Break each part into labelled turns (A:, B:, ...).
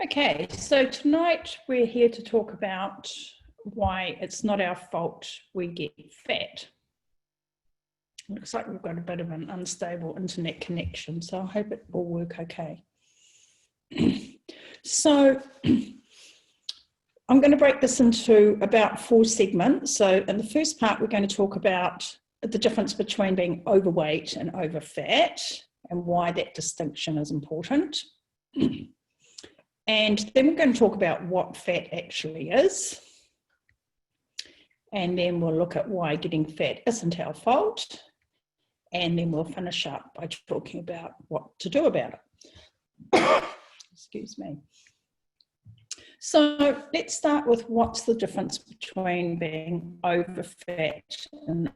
A: Okay, so tonight we're here to talk about why it's not our fault we get fat. Looks like we've got a bit of an unstable internet connection, so I hope it will work okay. So I'm going to break this into about 4 segments. So in the first part, we're going to talk about the difference between being overweight and overfat and why that distinction is important. And then we're going to talk about what fat actually is. And then we'll look at why getting fat isn't our fault. And then we'll finish up by talking about what to do about it. Excuse me. So let's start with what's the difference between being overfat and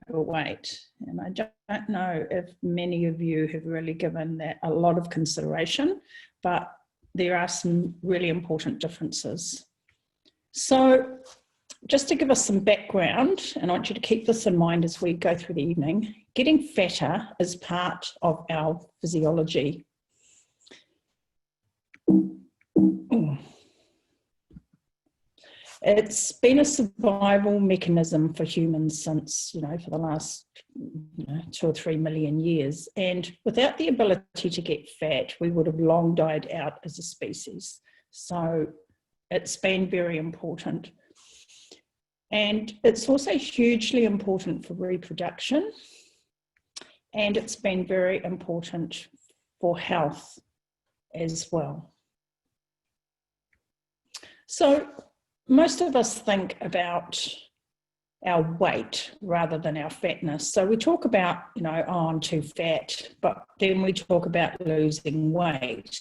A: overweight. And I don't know if many of you have really given that a lot of consideration, but there are some really important differences. So just to give us some background, and I want you to keep this in mind as we go through the evening, getting fatter is part of our physiology. It's been a survival mechanism for humans since, for the last 2 or 3 million years. And without the ability to get fat, we would have long died out as a species. So it's been very important. And it's also hugely important for reproduction. And it's been very important for health as well. So most of us think about our weight rather than our fatness. So we talk about, oh, I'm too fat, but then we talk about losing weight.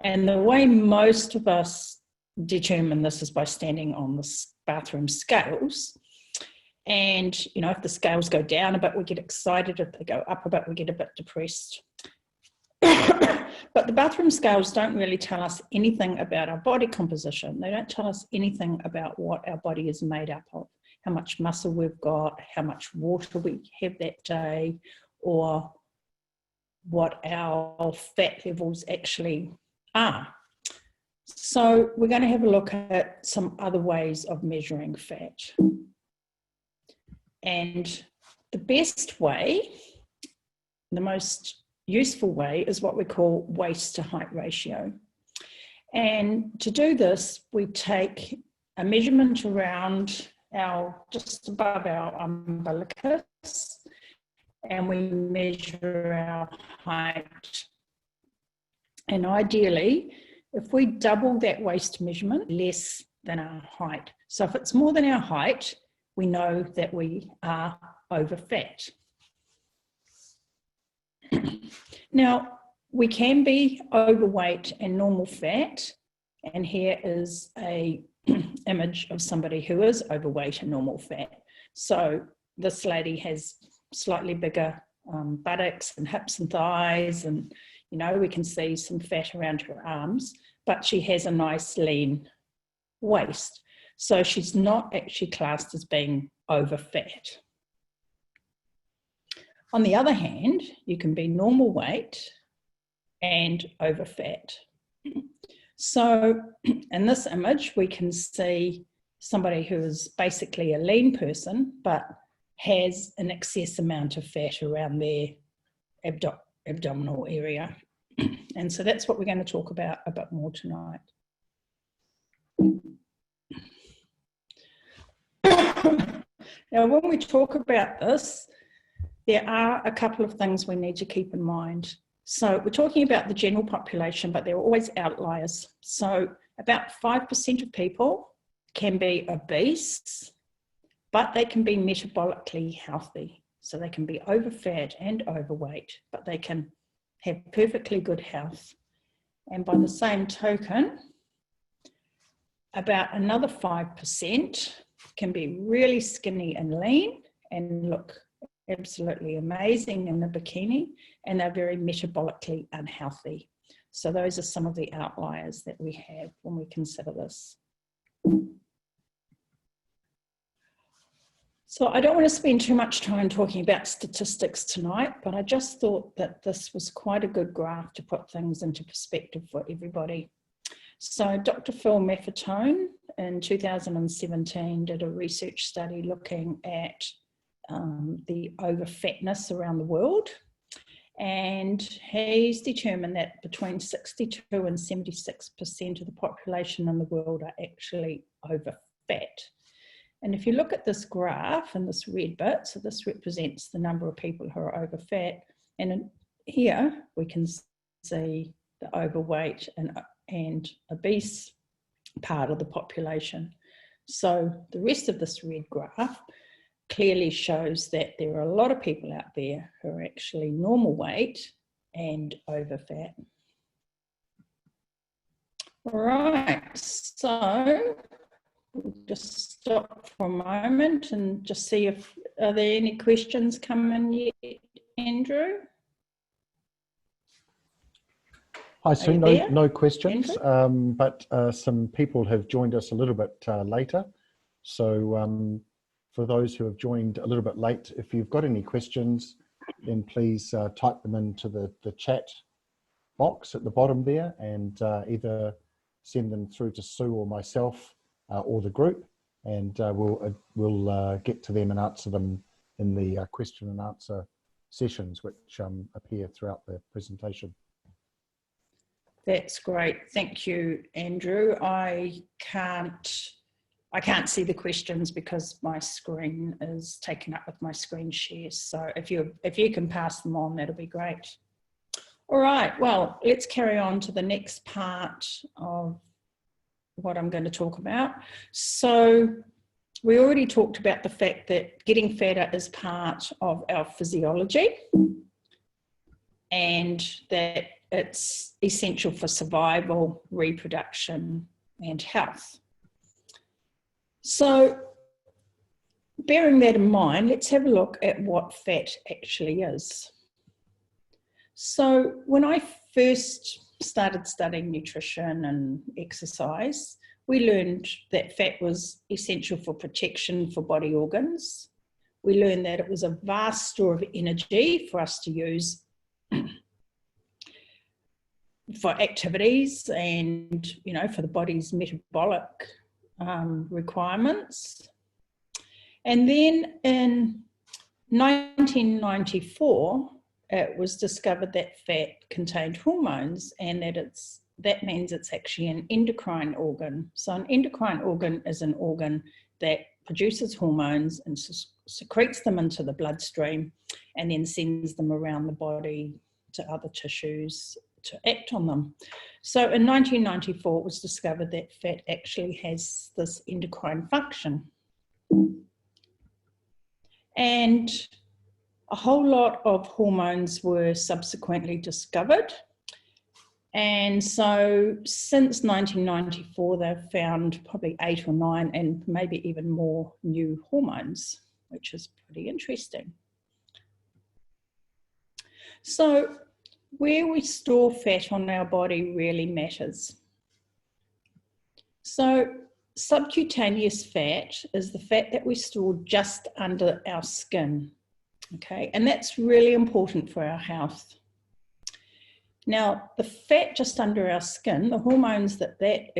A: And the way most of us determine this is by standing on the bathroom scales. And, if the scales go down a bit, we get excited. If they go up a bit, we get a bit depressed. But the bathroom scales don't really tell us anything about our body composition. They don't tell us anything about what our body is made up of, how much muscle we've got, how much water we have that day, or what our fat levels actually are. So we're going to have a look at some other ways of measuring fat. And the best way, the most useful way, is what we call waist to height ratio. And to do this, we take a measurement around just above our umbilicus, and we measure our height. And ideally, if we double that waist measurement, less than our height. So if it's more than our height, we know that we are overfat. Now, we can be overweight and normal fat, and here is a image of somebody who is overweight and normal fat. So this lady has slightly bigger buttocks and hips and thighs, and we can see some fat around her arms, but she has a nice lean waist. So she's not actually classed as being overfat. On the other hand, you can be normal weight and overfat. So in this image, we can see somebody who is basically a lean person, but has an excess amount of fat around their abdominal area. And so that's what we're going to talk about a bit more tonight. Now, when we talk about this, there are a couple of things we need to keep in mind. So we're talking about the general population, but there are always outliers. So about 5% of people can be obese, but they can be metabolically healthy. So they can be overfat and overweight, but they can have perfectly good health. And by the same token, about another 5% can be really skinny and lean and look absolutely amazing in the bikini, and they're very metabolically unhealthy. So those are some of the outliers that we have when we consider this. So I don't want to spend too much time talking about statistics tonight, but I just thought that this was quite a good graph to put things into perspective for everybody. So Dr. Phil Maffetone in 2017 did a research study looking at the overfatness around the world. And he's determined that between 62 and 76% of the population in the world are actually over fat. And if you look at this graph and this red bit, so this represents the number of people who are over fat. And here we can see the overweight and obese part of the population. So the rest of this red graph clearly shows that there are a lot of people out there who are actually normal weight and over fat. All right, so we'll just stop for a moment and just see if, are there any questions coming yet, Andrew?
B: Hi, Sue. No questions, but some people have joined us a little bit later. So for those who have joined a little bit late, if you've got any questions, then please type them into the chat box at the bottom there, and either send them through to Sue or myself or the group, and we'll get to them and answer them in the question and answer sessions which appear throughout the presentation.
A: That's great. Thank you, Andrew. I can't see the questions because my screen is taken up with my screen share. So if you can pass them on, that'll be great. All right, well, let's carry on to the next part of what I'm going to talk about. So we already talked about the fact that getting fatter is part of our physiology and that it's essential for survival, reproduction, and health. So bearing that in mind, let's have a look at what fat actually is. So when I first started studying nutrition and exercise, we learned that fat was essential for protection for body organs. We learned that it was a vast store of energy for us to use for activities and, you know, for the body's metabolic requirements. And then in 1994, it was discovered that fat contained hormones, and that means it's actually an endocrine organ. So an endocrine organ is an organ that produces hormones and secretes them into the bloodstream and then sends them around the body to other tissues to act on them. So in 1994, it was discovered that fat actually has this endocrine function. And a whole lot of hormones were subsequently discovered. And so since 1994, they've found probably 8 or 9 and maybe even more new hormones, which is pretty interesting. So where we store fat on our body really matters. So subcutaneous fat is the fat that we store just under our skin, okay? And that's really important for our health. Now, the fat just under our skin, the hormones that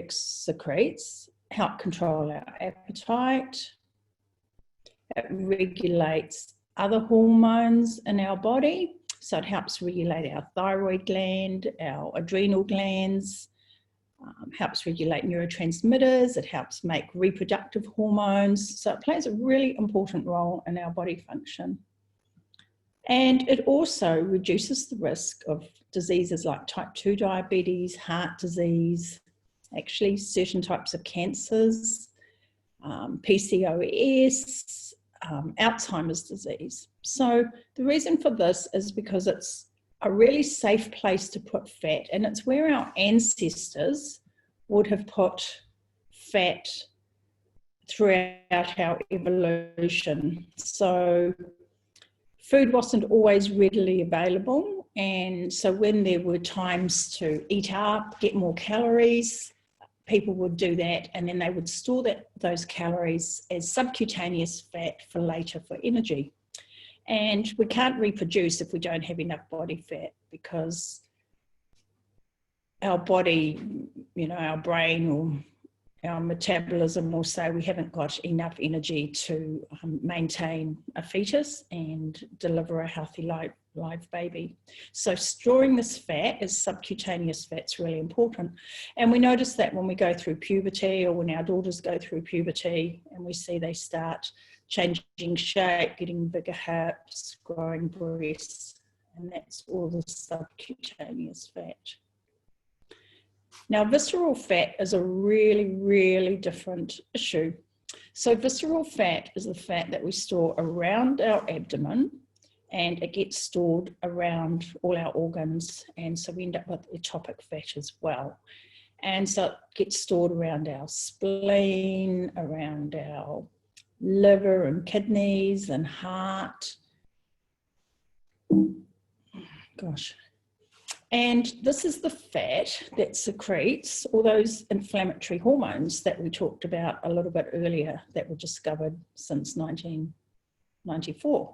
A: secretes help control our appetite. It regulates other hormones in our body. So it helps regulate our thyroid gland, our adrenal glands, helps regulate neurotransmitters, it helps make reproductive hormones. So it plays a really important role in our body function. And it also reduces the risk of diseases like type 2 diabetes, heart disease, actually certain types of cancers, PCOS, Alzheimer's disease. So the reason for this is because it's a really safe place to put fat, and it's where our ancestors would have put fat throughout our evolution. So food wasn't always readily available, and so when there were times to eat up, get more calories, people would do that, and then they would store those calories as subcutaneous fat for later for energy. And we can't reproduce if we don't have enough body fat, because our body, our brain or our metabolism will say we haven't got enough energy to maintain a fetus and deliver a healthy live baby. So storing this fat as subcutaneous fat is really important. And we notice that when we go through puberty, or when our daughters go through puberty, and we see they start changing shape, getting bigger hips, growing breasts, and that's all the subcutaneous fat. Now, visceral fat is a really, really different issue. So visceral fat is the fat that we store around our abdomen, and it gets stored around all our organs. And so we end up with ectopic fat as well. And so it gets stored around our spleen, around our liver and kidneys and heart. Gosh. And this is the fat that secretes all those inflammatory hormones that we talked about a little bit earlier, that were discovered since 1994.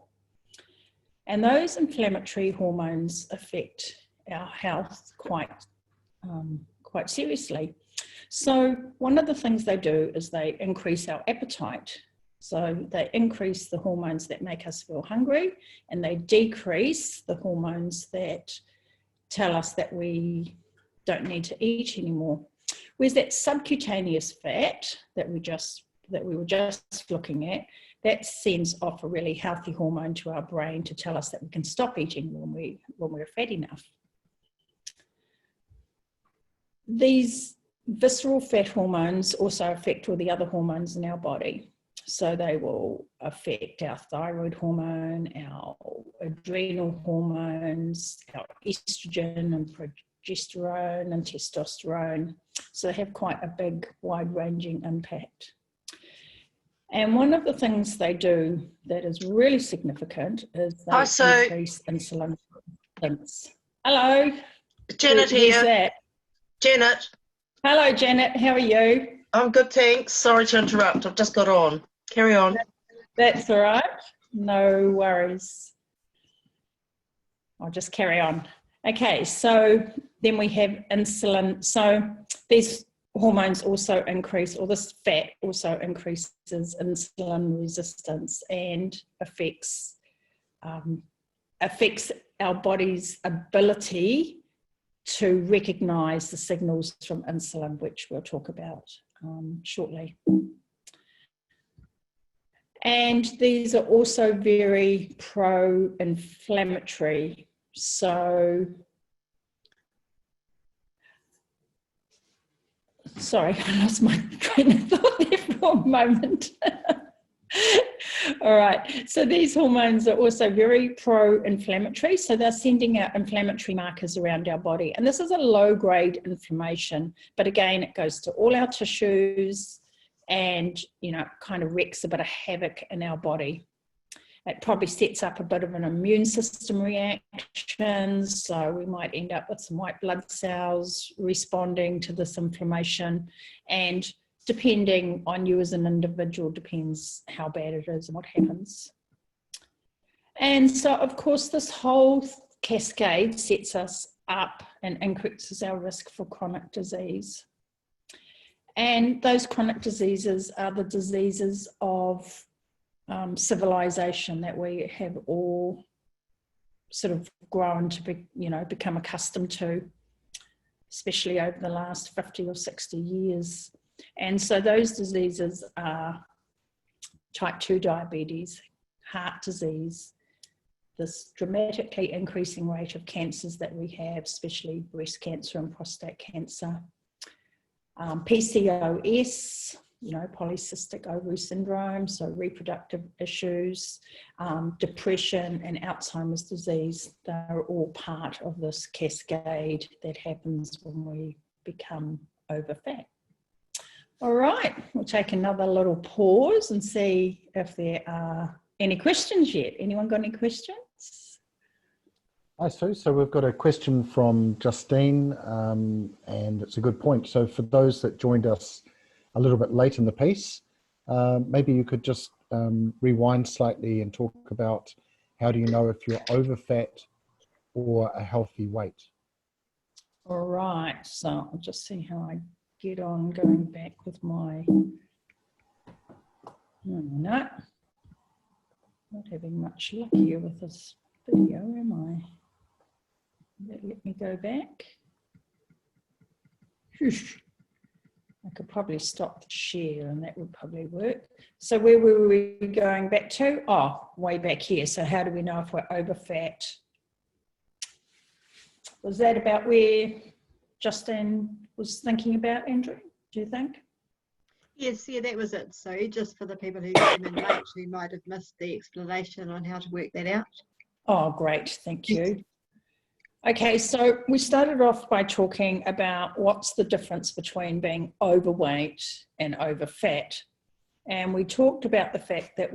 A: And those inflammatory hormones affect our health quite seriously. So one of the things they do is they increase our appetite. So they increase the hormones that make us feel hungry, and they decrease the hormones that tell us that we don't need to eat anymore. Whereas that subcutaneous fat that we were just looking at, that sends off a really healthy hormone to our brain to tell us that we can stop eating when we're fat enough. These visceral fat hormones also affect all the other hormones in our body. So they will affect our thyroid hormone, our adrenal hormones, our estrogen and progesterone and testosterone. So they have quite a big, wide-ranging impact. And one of the things they do that is really significant is they increase insulin resistance. Hello.
C: Janet here.
A: Who's that?
C: Janet.
A: Hello, Janet. How are you?
C: I'm good, thanks. Sorry to interrupt. I've just got on. Carry on.
A: That's all right. No worries. I'll just carry on. Okay, so then we have insulin. So these hormones also increase, or this fat also increases insulin resistance and affects our body's ability to recognize the signals from insulin, which we'll talk about shortly. And these are also very pro-inflammatory. So, sorry, I lost my train of thought there for a moment. All right, so these hormones are also very pro-inflammatory. So they're sending out inflammatory markers around our body. And this is a low-grade inflammation. But again, it goes to all our tissues, and kind of wreaks a bit of havoc in our body. It probably sets up a bit of an immune system reaction, so we might end up with some white blood cells responding to this inflammation, and depending on you as an individual, depends how bad it is and what happens. And so, of course, this whole cascade sets us up and increases our risk for chronic disease. And those chronic diseases are the diseases of civilization that we have all sort of grown to become accustomed to, especially over the last 50 or 60 years. And so those diseases are type 2 diabetes, heart disease, this dramatically increasing rate of cancers that we have, especially breast cancer and prostate cancer, PCOS, polycystic ovary syndrome, so reproductive issues, depression and Alzheimer's disease. They're all part of this cascade that happens when we become overfat. All right, we'll take another little pause and see if there are any questions yet. Anyone got any questions?
B: Hi, Sue. So we've got a question from Justine, and it's a good point. So for those that joined us a little bit late in the piece, maybe you could just rewind slightly and talk about how do you know if you're overfat or a healthy weight?
A: All right, so I'll just see how I get on going back with my, no, not having much luck here with this video, am I? Let me go back. Whoosh. I could probably stop the share and that would probably work. So where were we going back to? Oh, way back here. So how do we know if we're over fat? Was that about where Justin was thinking about, Andrew, do you think?
D: Yes, yeah, that was it. So just for the people who came in late, who might have missed the explanation on how to work that out.
A: Oh, great, thank you. Okay, so we started off by talking about what's the difference between being overweight and over fat. And we talked about the fact that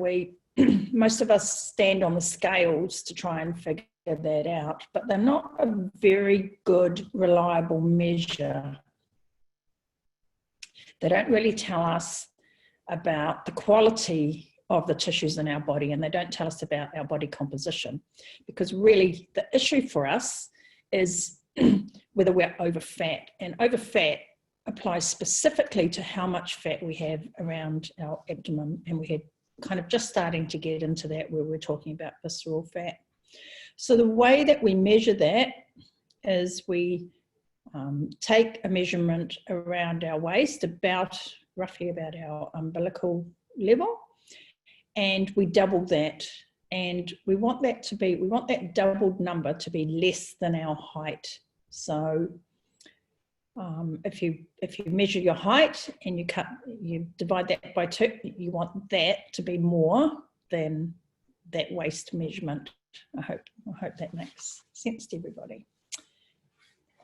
A: most of us stand on the scales to try and figure that out, but they're not a very good, reliable measure. They don't really tell us about the quality of the tissues in our body, and they don't tell us about our body composition, because really the issue for us is whether we're over fat, and over fat applies specifically to how much fat we have around our abdomen, and we had kind of just starting to get into that where we're talking about visceral fat. So the way that we measure that is we take a measurement around our waist, roughly about our umbilical level, and we double that. And we want that doubled number to be less than our height. So if you measure your height and you divide that by 2, you want that to be more than that waist measurement. I hope that makes sense to everybody.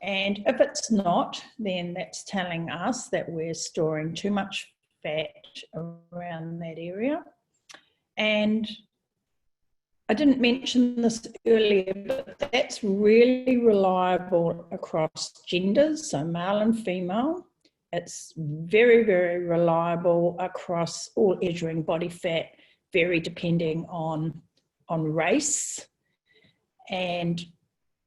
A: And if it's not, then that's telling us that we're storing too much fat around that area. And I didn't mention this earlier, but that's really reliable across genders, so male and female. It's very, very reliable across all measuring body fat, very depending on race. And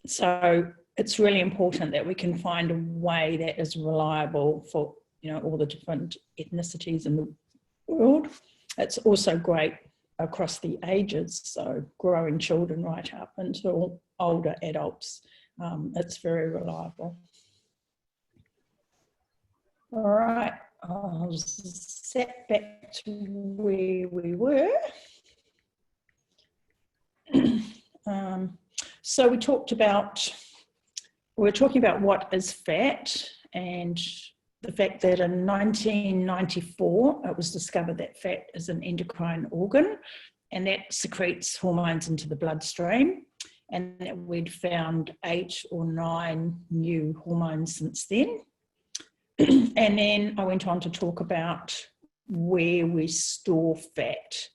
A: so it's really important that we can find a way that is reliable for, all the different ethnicities in the world. It's also great across the ages, so growing children right up until older adults. It's very reliable. All right, I'll set back to where we were. So we're talking about what is fat, and the fact that in 1994, it was discovered that fat is an endocrine organ, and that secretes hormones into the bloodstream, and that we'd found 8 or 9 new hormones since then. And then I went on to talk about where we store fat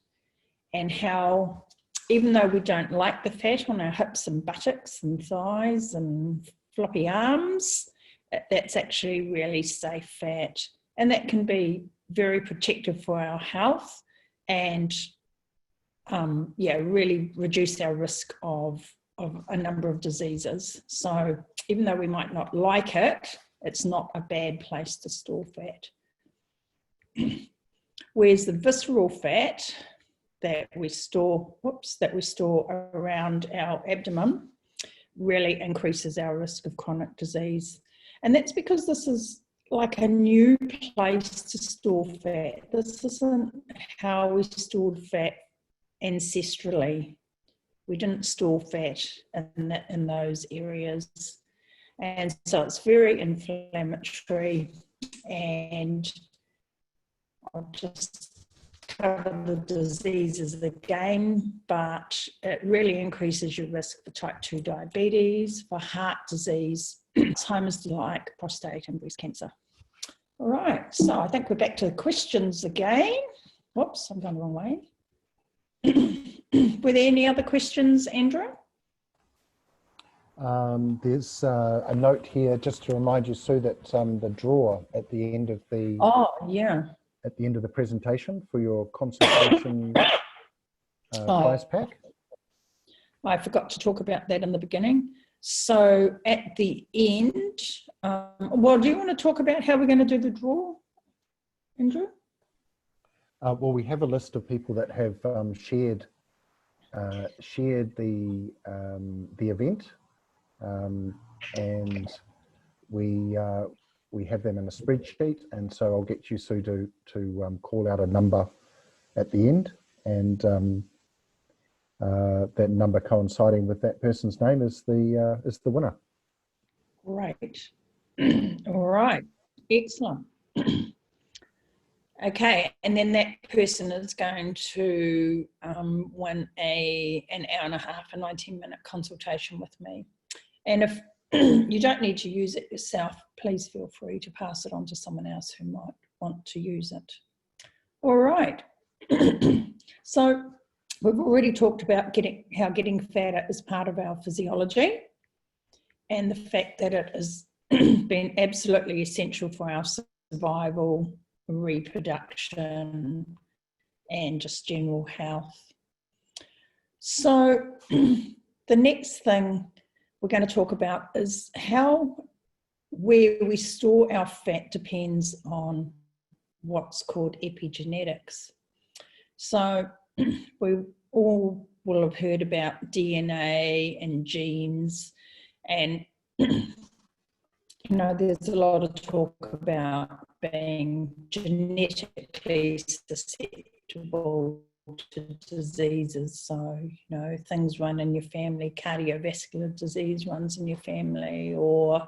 A: and how, even though we don't like the fat on our hips and buttocks and thighs and floppy arms, that's actually really safe fat, and that can be very protective for our health and really reduce our risk of a number of diseases. So even though we might not like it, it's not a bad place to store fat. Whereas the visceral fat that we store around our abdomen really increases our risk of chronic disease. And that's because this is like a new place to store fat. This isn't how we stored fat ancestrally. We didn't store fat in those areas. And so it's very inflammatory, and I'll just cover the diseases again, but it really increases your risk for type 2 diabetes, for heart disease, Alzheimer's, like prostate and breast cancer. All right, so I think we're back to the questions again. Whoops, I'm going the wrong way. Were there any other questions, Andrew?
B: There's a note here just to remind you, Sue, that the drawer at the end of the at the end of the presentation for your concentration prize pack.
A: I forgot to talk about that in the beginning. So at the end, well, do you want to talk about how we're going to do the draw, Andrew?
B: Well, we have a list of people that have shared the event, and we have them in a spreadsheet. And so I'll get you, Sue, to call out a number at the end, and that number coinciding with that person's name is the winner.
A: Right. All right. Excellent. Okay, and then that person is going to win an hour and a half, a 19-minute consultation with me. And if you don't need to use it yourself, please feel free to pass it on to someone else who might want to use it. All right. So we've already talked about how getting fatter is part of our physiology, and the fact that it has been absolutely essential for our survival, reproduction, and just general health. So the next thing we're going to talk about is how where we store our fat depends on what's called epigenetics. So we all will have heard about DNA and genes, and there's a lot of talk about being genetically susceptible to diseases. So, things run in your family, cardiovascular disease runs in your family, or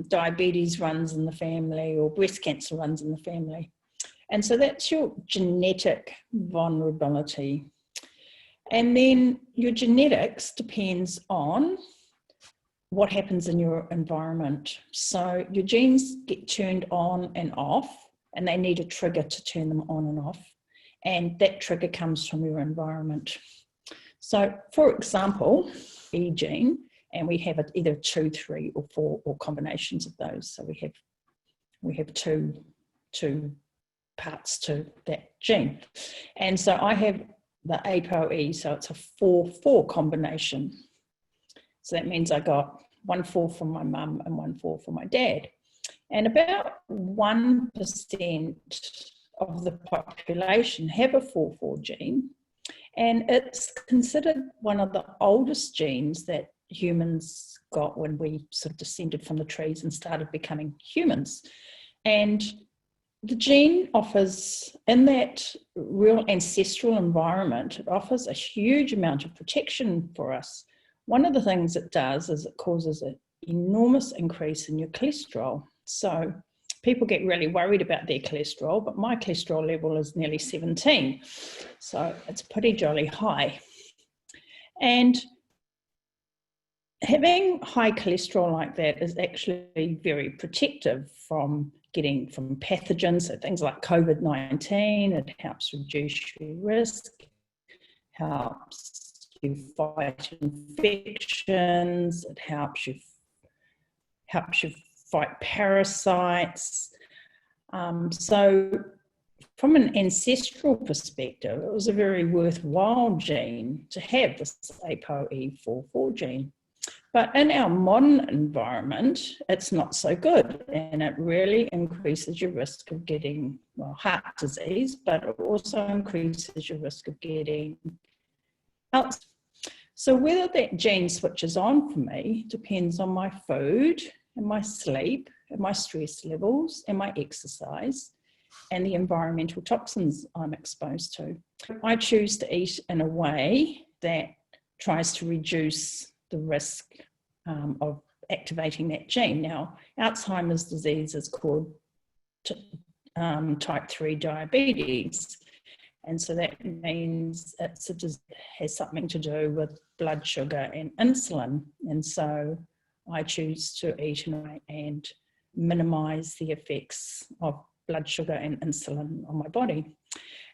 A: diabetes runs in the family, or breast cancer runs in the family. And so that's your genetic vulnerability. And then your genetics depends on what happens in your environment. So your genes get turned on and off, and they need a trigger to turn them on and off. And that trigger comes from your environment. So for example, E gene, and we have either 2, 3, or 4, or combinations of those. So we have two parts to that gene. And so I have the ApoE, so it's a 4-4 combination. So that means I got 1 4 from my mum and 1 4 from my dad. And about 1% of the population have a 4-4 gene. And it's considered one of the oldest genes that humans got when we sort of descended from the trees and started becoming humans. And the gene offers, in that real ancestral environment, it offers a huge amount of protection for us. One of the things it does is it causes an enormous increase in your cholesterol. So people get really worried about their cholesterol, but my cholesterol level is nearly 17. So it's pretty jolly high. And having high cholesterol like that is actually very protective from pathogens, so things like COVID-19. It helps reduce your risk, helps you fight infections, it helps you fight parasites. So from an ancestral perspective, it was a very worthwhile gene to have, this ApoE44 gene. But in our modern environment, it's not so good, and it really increases your risk of getting, heart disease, but it also increases your risk of getting Alzheimer's. So whether that gene switches on for me depends on my food and my sleep and my stress levels and my exercise and the environmental toxins I'm exposed to. I choose to eat in a way that tries to reduce the risk of activating that gene. Now, Alzheimer's disease is called type 3 diabetes. And so that means it has something to do with blood sugar and insulin. And so I choose to eat and minimize the effects of blood sugar and insulin on my body.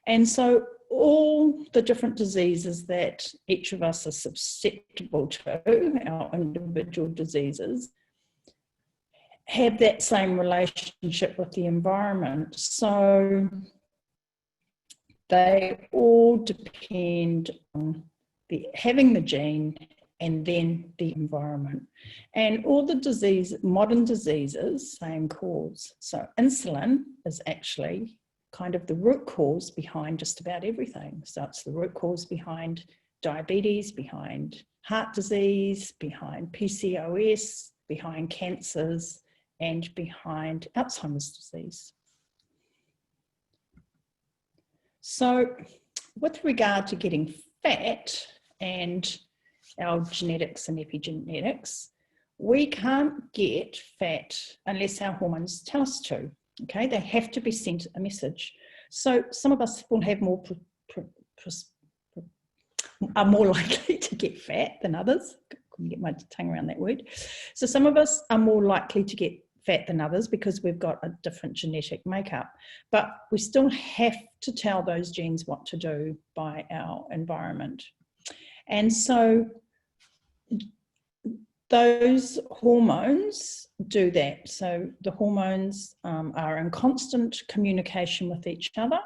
A: And so all the different diseases that each of us are susceptible to, our individual diseases, have that same relationship with the environment. So they all depend on having the gene and then the environment. And all the modern diseases, same cause. So insulin is actually kind of the root cause behind just about everything. So it's the root cause behind diabetes, behind heart disease, behind PCOS, behind cancers, and behind Alzheimer's disease. So with regard to getting fat and our genetics and epigenetics, we can't get fat unless our hormones tell us to. Okay, they have to be sent a message. So some of us will have are more likely to get fat than others. Couldn't get my tongue around that word. So some of us are more likely to get fat than others because we've got a different genetic makeup. But we still have to tell those genes what to do by our environment. And so those hormones do that. So the hormones are in constant communication with each other,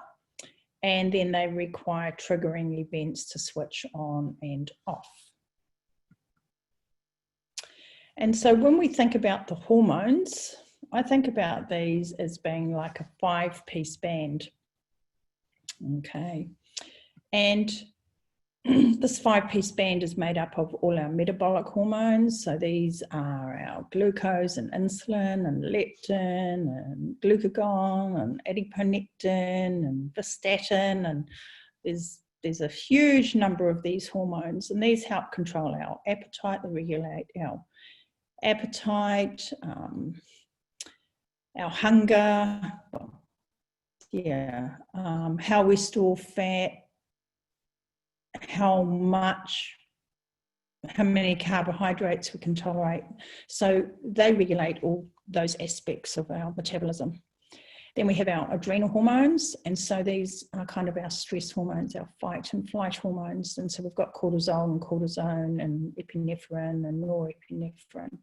A: and then they require triggering events to switch on and off. And so when we think about the hormones, I think about these as being like a 5-piece band. Okay. And this 5-piece band is made up of all our metabolic hormones. So these are our glucose and insulin and leptin and glucagon and adiponectin and vastatin. And there's a huge number of these hormones, and these help control our appetite. They regulate our appetite, our hunger, how we store fat, how many carbohydrates we can tolerate. So they regulate all those aspects of our metabolism. Then we have our adrenal hormones, and so these are kind of our stress hormones, our fight and flight hormones. And so we've got cortisol and cortisone and epinephrine and norepinephrine.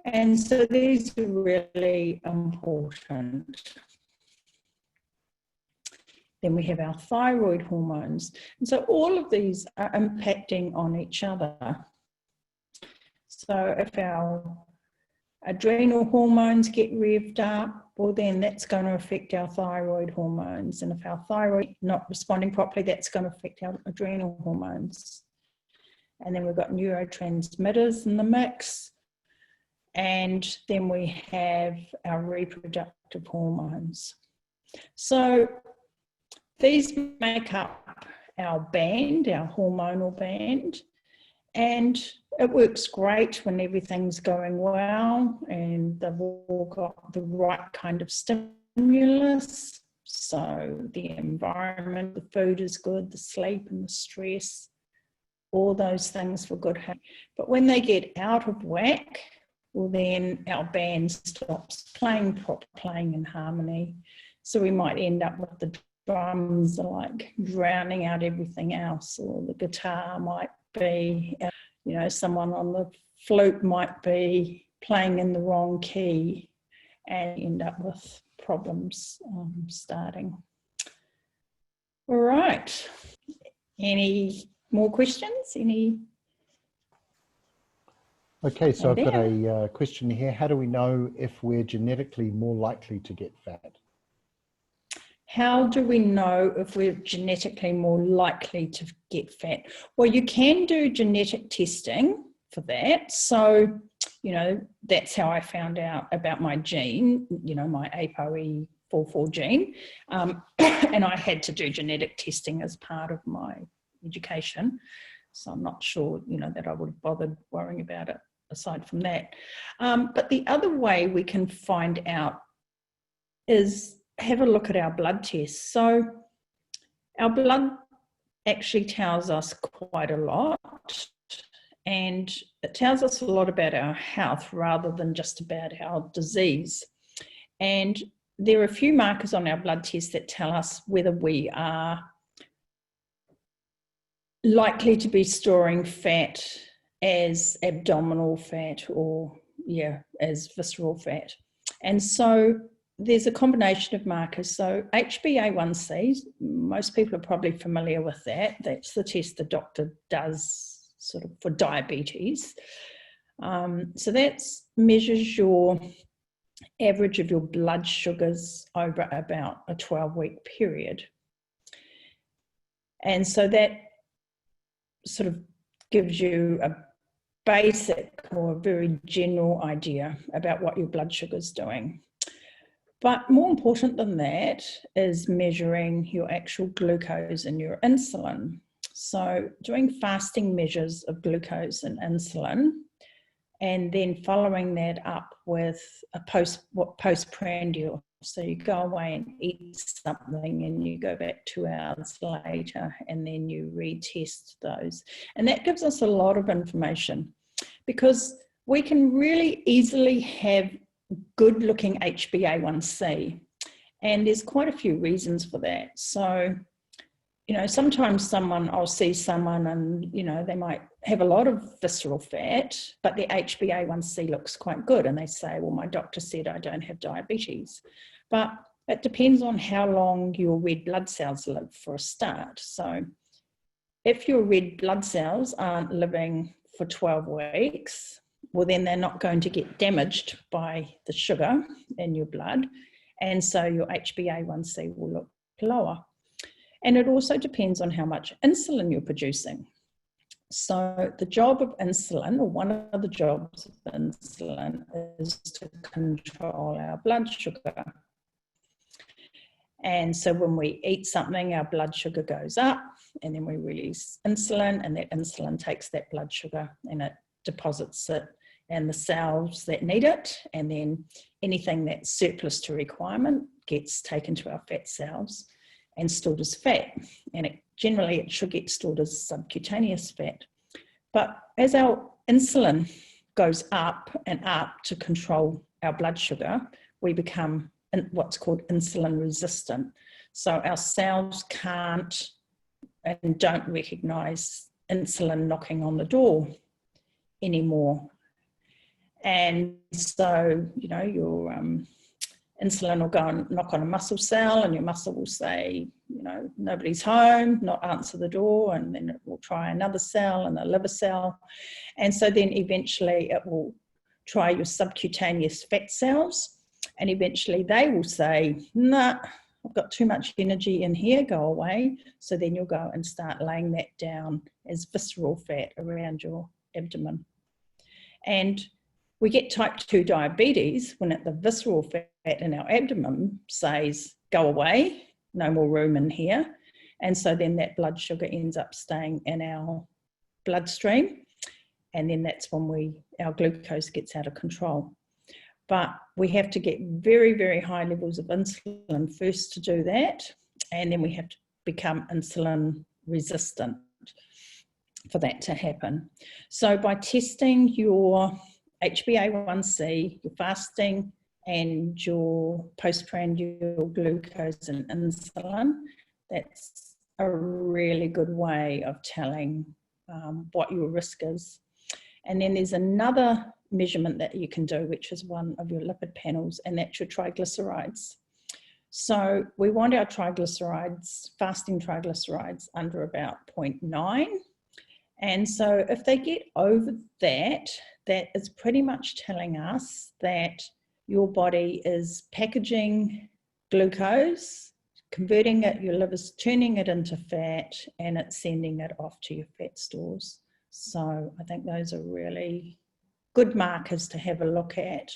A: And so these are really important. Then we have our thyroid hormones. And so all of these are impacting on each other. So if our adrenal hormones get revved up, well, then that's going to affect our thyroid hormones. And if our thyroid not responding properly, that's going to affect our adrenal hormones. And then we've got neurotransmitters in the mix. And then we have our reproductive hormones. So these make up our band, our hormonal band, and it works great when everything's going well and they've all got the right kind of stimulus. So the environment, the food is good, the sleep and the stress, all those things for good health. But when they get out of whack, well, then our band stops playing in harmony. So we might end up with the drums are like drowning out everything else, or the guitar might be, someone on the flute might be playing in the wrong key, and end up with problems starting. All right. Any more questions?
B: Okay, so I've got a question here. How do we know if we're genetically more likely to get fat?
A: How do we know if we're genetically more likely to get fat? Well, you can do genetic testing for that. So, that's how I found out about my gene, my ApoE44 gene. And I had to do genetic testing as part of my education. So I'm not sure, that I would have bothered worrying about it aside from that. But the other way we can find out is have a look at our blood tests. So our blood actually tells us quite a lot, and it tells us a lot about our health rather than just about our disease. And there are a few markers on our blood tests that tell us whether we are likely to be storing fat as abdominal fat or as visceral fat. And so there's a combination of markers. So HbA1c, most people are probably familiar with that. That's the test the doctor does sort of for diabetes. So that measures your average of your blood sugars over about a 12-week period. And so that sort of gives you a basic or a very general idea about what your blood sugar is doing. But more important than that is measuring your actual glucose and your insulin. So doing fasting measures of glucose and insulin, and then following that up with a postprandial. So you go away and eat something and you go back 2 hours later and then you retest those. And that gives us a lot of information, because we can really easily have good looking HbA1c, and there's quite a few reasons for that. So, you know, sometimes I'll see someone and, you know, they might have a lot of visceral fat, but their HbA1c looks quite good. And they say, well, my doctor said I don't have diabetes. But it depends on how long your red blood cells live for a start. So if your red blood cells aren't living for 12 weeks, well, then they're not going to get damaged by the sugar in your blood. And so your HbA1c will look lower. And it also depends on how much insulin you're producing. So the job of insulin, or one of the jobs of insulin, is to control our blood sugar. And so when we eat something, our blood sugar goes up, and then we release insulin, and that insulin takes that blood sugar and it deposits it in the cells that need it. And then anything that's surplus to requirement gets taken to our fat cells and stored as fat. And generally it should get stored as subcutaneous fat. But as our insulin goes up and up to control our blood sugar, we become what's called insulin resistant. So our cells can't and don't recognize insulin knocking on the door anymore. And so, you know, your insulin will go and knock on a muscle cell, and your muscle will say, you know, nobody's home, not answer the door, and then it will try another cell and a liver cell. And so then eventually it will try your subcutaneous fat cells, and eventually they will say, nah, I've got too much energy in here, go away. So then you'll go and start laying that down as visceral fat around your abdomen. And we get type 2 diabetes when the visceral fat in our abdomen says, go away, no more room in here. And so then that blood sugar ends up staying in our bloodstream. And then that's when our glucose gets out of control. But we have to get very, very high levels of insulin first to do that. And then we have to become insulin resistant for that to happen. So by testing your HbA1c, your fasting, and your postprandial glucose and insulin, that's a really good way of telling what your risk is. And then there's another measurement that you can do, which is one of your lipid panels, and that's your triglycerides. So we want our triglycerides, fasting triglycerides, under about 0.9. And so if they get over that, that is pretty much telling us that your body is packaging glucose, converting it, your liver's turning it into fat, and it's sending it off to your fat stores. So I think those are really good markers to have a look at,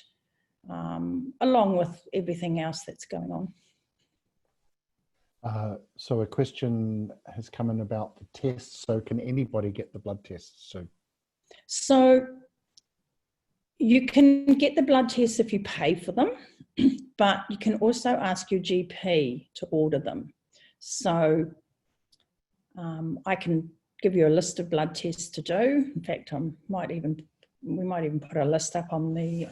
A: along with everything else that's going on.
B: So a question has come in about the tests. So can anybody get the blood tests?
A: So you can get the blood tests if you pay for them, but you can also ask your GP to order them. So I can give you a list of blood tests to do. In fact, we might even put a list up on the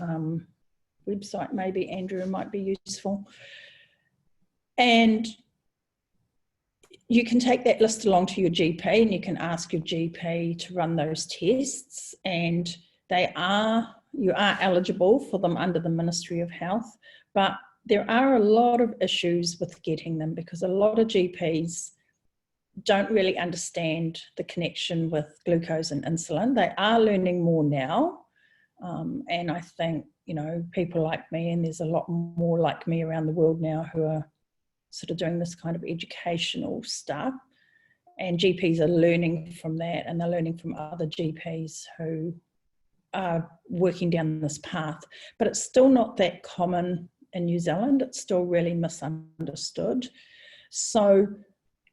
A: website. Maybe Andrew, might be useful. And you can take that list along to your GP, and you can ask your GP to run those tests, and you are eligible for them under the Ministry of Health, but there are a lot of issues with getting them, because a lot of GPs don't really understand the connection with glucose and insulin. They are learning more now. And I think, people like me, and there's a lot more like me around the world now who are sort of doing this kind of educational stuff. And GPs are learning from that, and they're learning from other GPs who are working down this path. But it's still not that common in New Zealand. It's still really misunderstood. So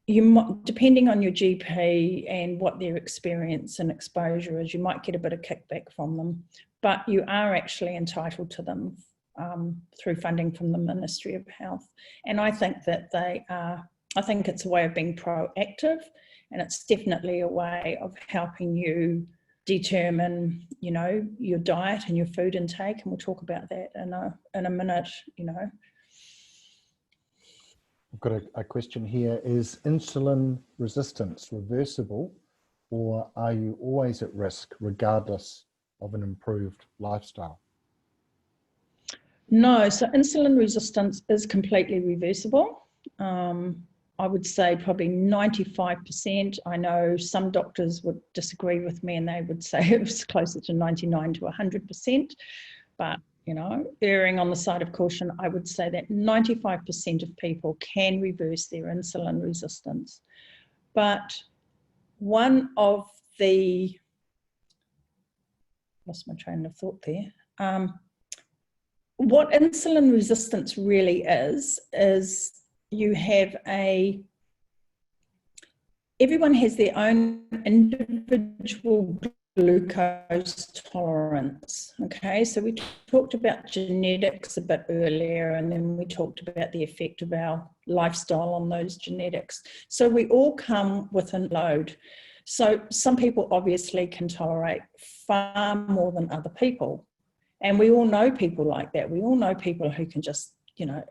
A: you might, depending on your GP and what their experience and exposure is, you might get a bit of kickback from them, but you are actually entitled to them through funding from the Ministry of Health. And I think that I think it's a way of being proactive, and it's definitely a way of helping you determine, your diet and your food intake. And we'll talk about that in a minute,
B: I've got a question here. Is insulin resistance reversible, or are you always at risk regardless of an improved lifestyle?
A: No, so insulin resistance is completely reversible. I would say probably 95%. I know some doctors would disagree with me and they would say it was closer to 99 to 100%. But, erring on the side of caution, I would say that 95% of people can reverse their insulin resistance. But one of the, lost my train of thought there. What insulin resistance really is you have everyone has their own individual glucose tolerance. Okay, so we talked about genetics a bit earlier, and then we talked about the effect of our lifestyle on those genetics. So we all come with a load. So some people obviously can tolerate far more than other people. And we all know people like that. We all know people who can just,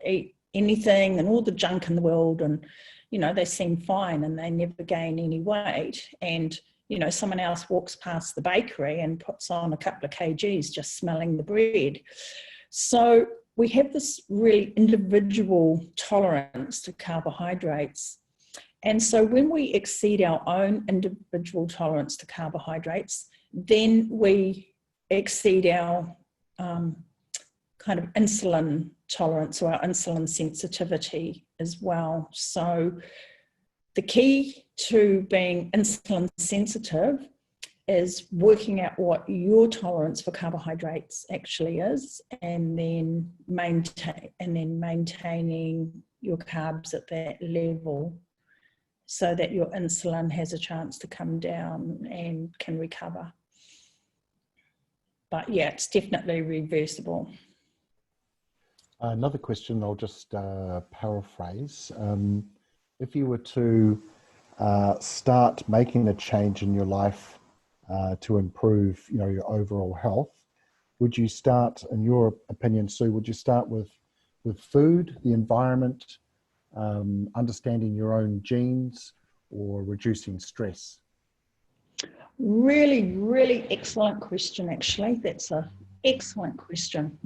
A: eat anything and all the junk in the world, and, they seem fine and they never gain any weight. And, someone else walks past the bakery and puts on a couple of kgs just smelling the bread. So we have this really individual tolerance to carbohydrates. And so when we exceed our own individual tolerance to carbohydrates, then we exceed our kind of insulin tolerance or our insulin sensitivity as well. So the key to being insulin sensitive is working out what your tolerance for carbohydrates actually is, and then maintaining your carbs at that level so that your insulin has a chance to come down and can recover. But yeah, it's definitely reversible.
B: Another question, I'll just paraphrase. If you were to start making a change in your life to improve, your overall health, would you start, in your opinion, Sue, would you start with food, the environment, understanding your own genes, or reducing stress?
A: Really, really excellent question, actually. That's an excellent question.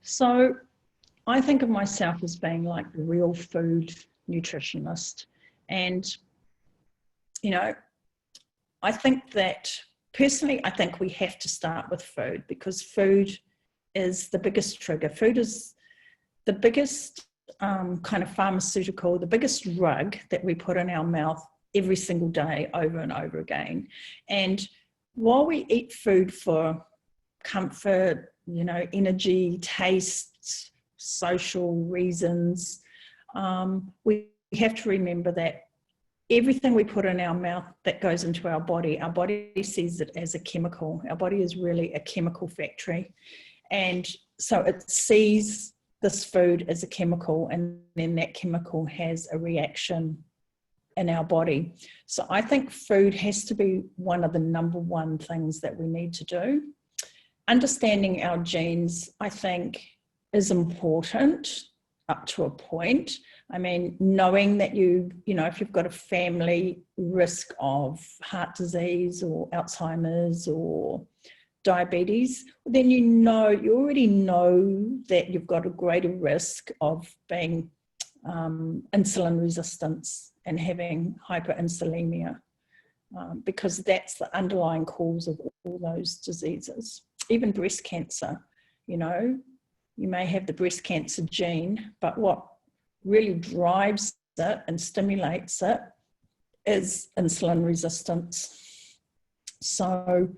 A: So I think of myself as being like the real food nutritionist. And, I think that personally, I think we have to start with food, because food is the biggest trigger. Food is the biggest kind of pharmaceutical, the biggest drug that we put in our mouth every single day over and over again. And while we eat food for comfort, energy, taste, social reasons, we have to remember that everything we put in our mouth that goes into our body sees it as a chemical. Our body is really a chemical factory. And so it sees this food as a chemical, and then that chemical has a reaction in our body. So I think food has to be one of the number one things that we need to do. Understanding our genes, I think, is important up to a point. I mean, knowing that if you've got a family risk of heart disease or Alzheimer's or diabetes, then you already know that you've got a greater risk of being insulin resistance and having hyperinsulinemia, because that's the underlying cause of all those diseases. Even breast cancer, you know, you may have the breast cancer gene, but what really drives it and stimulates it is insulin resistance. So,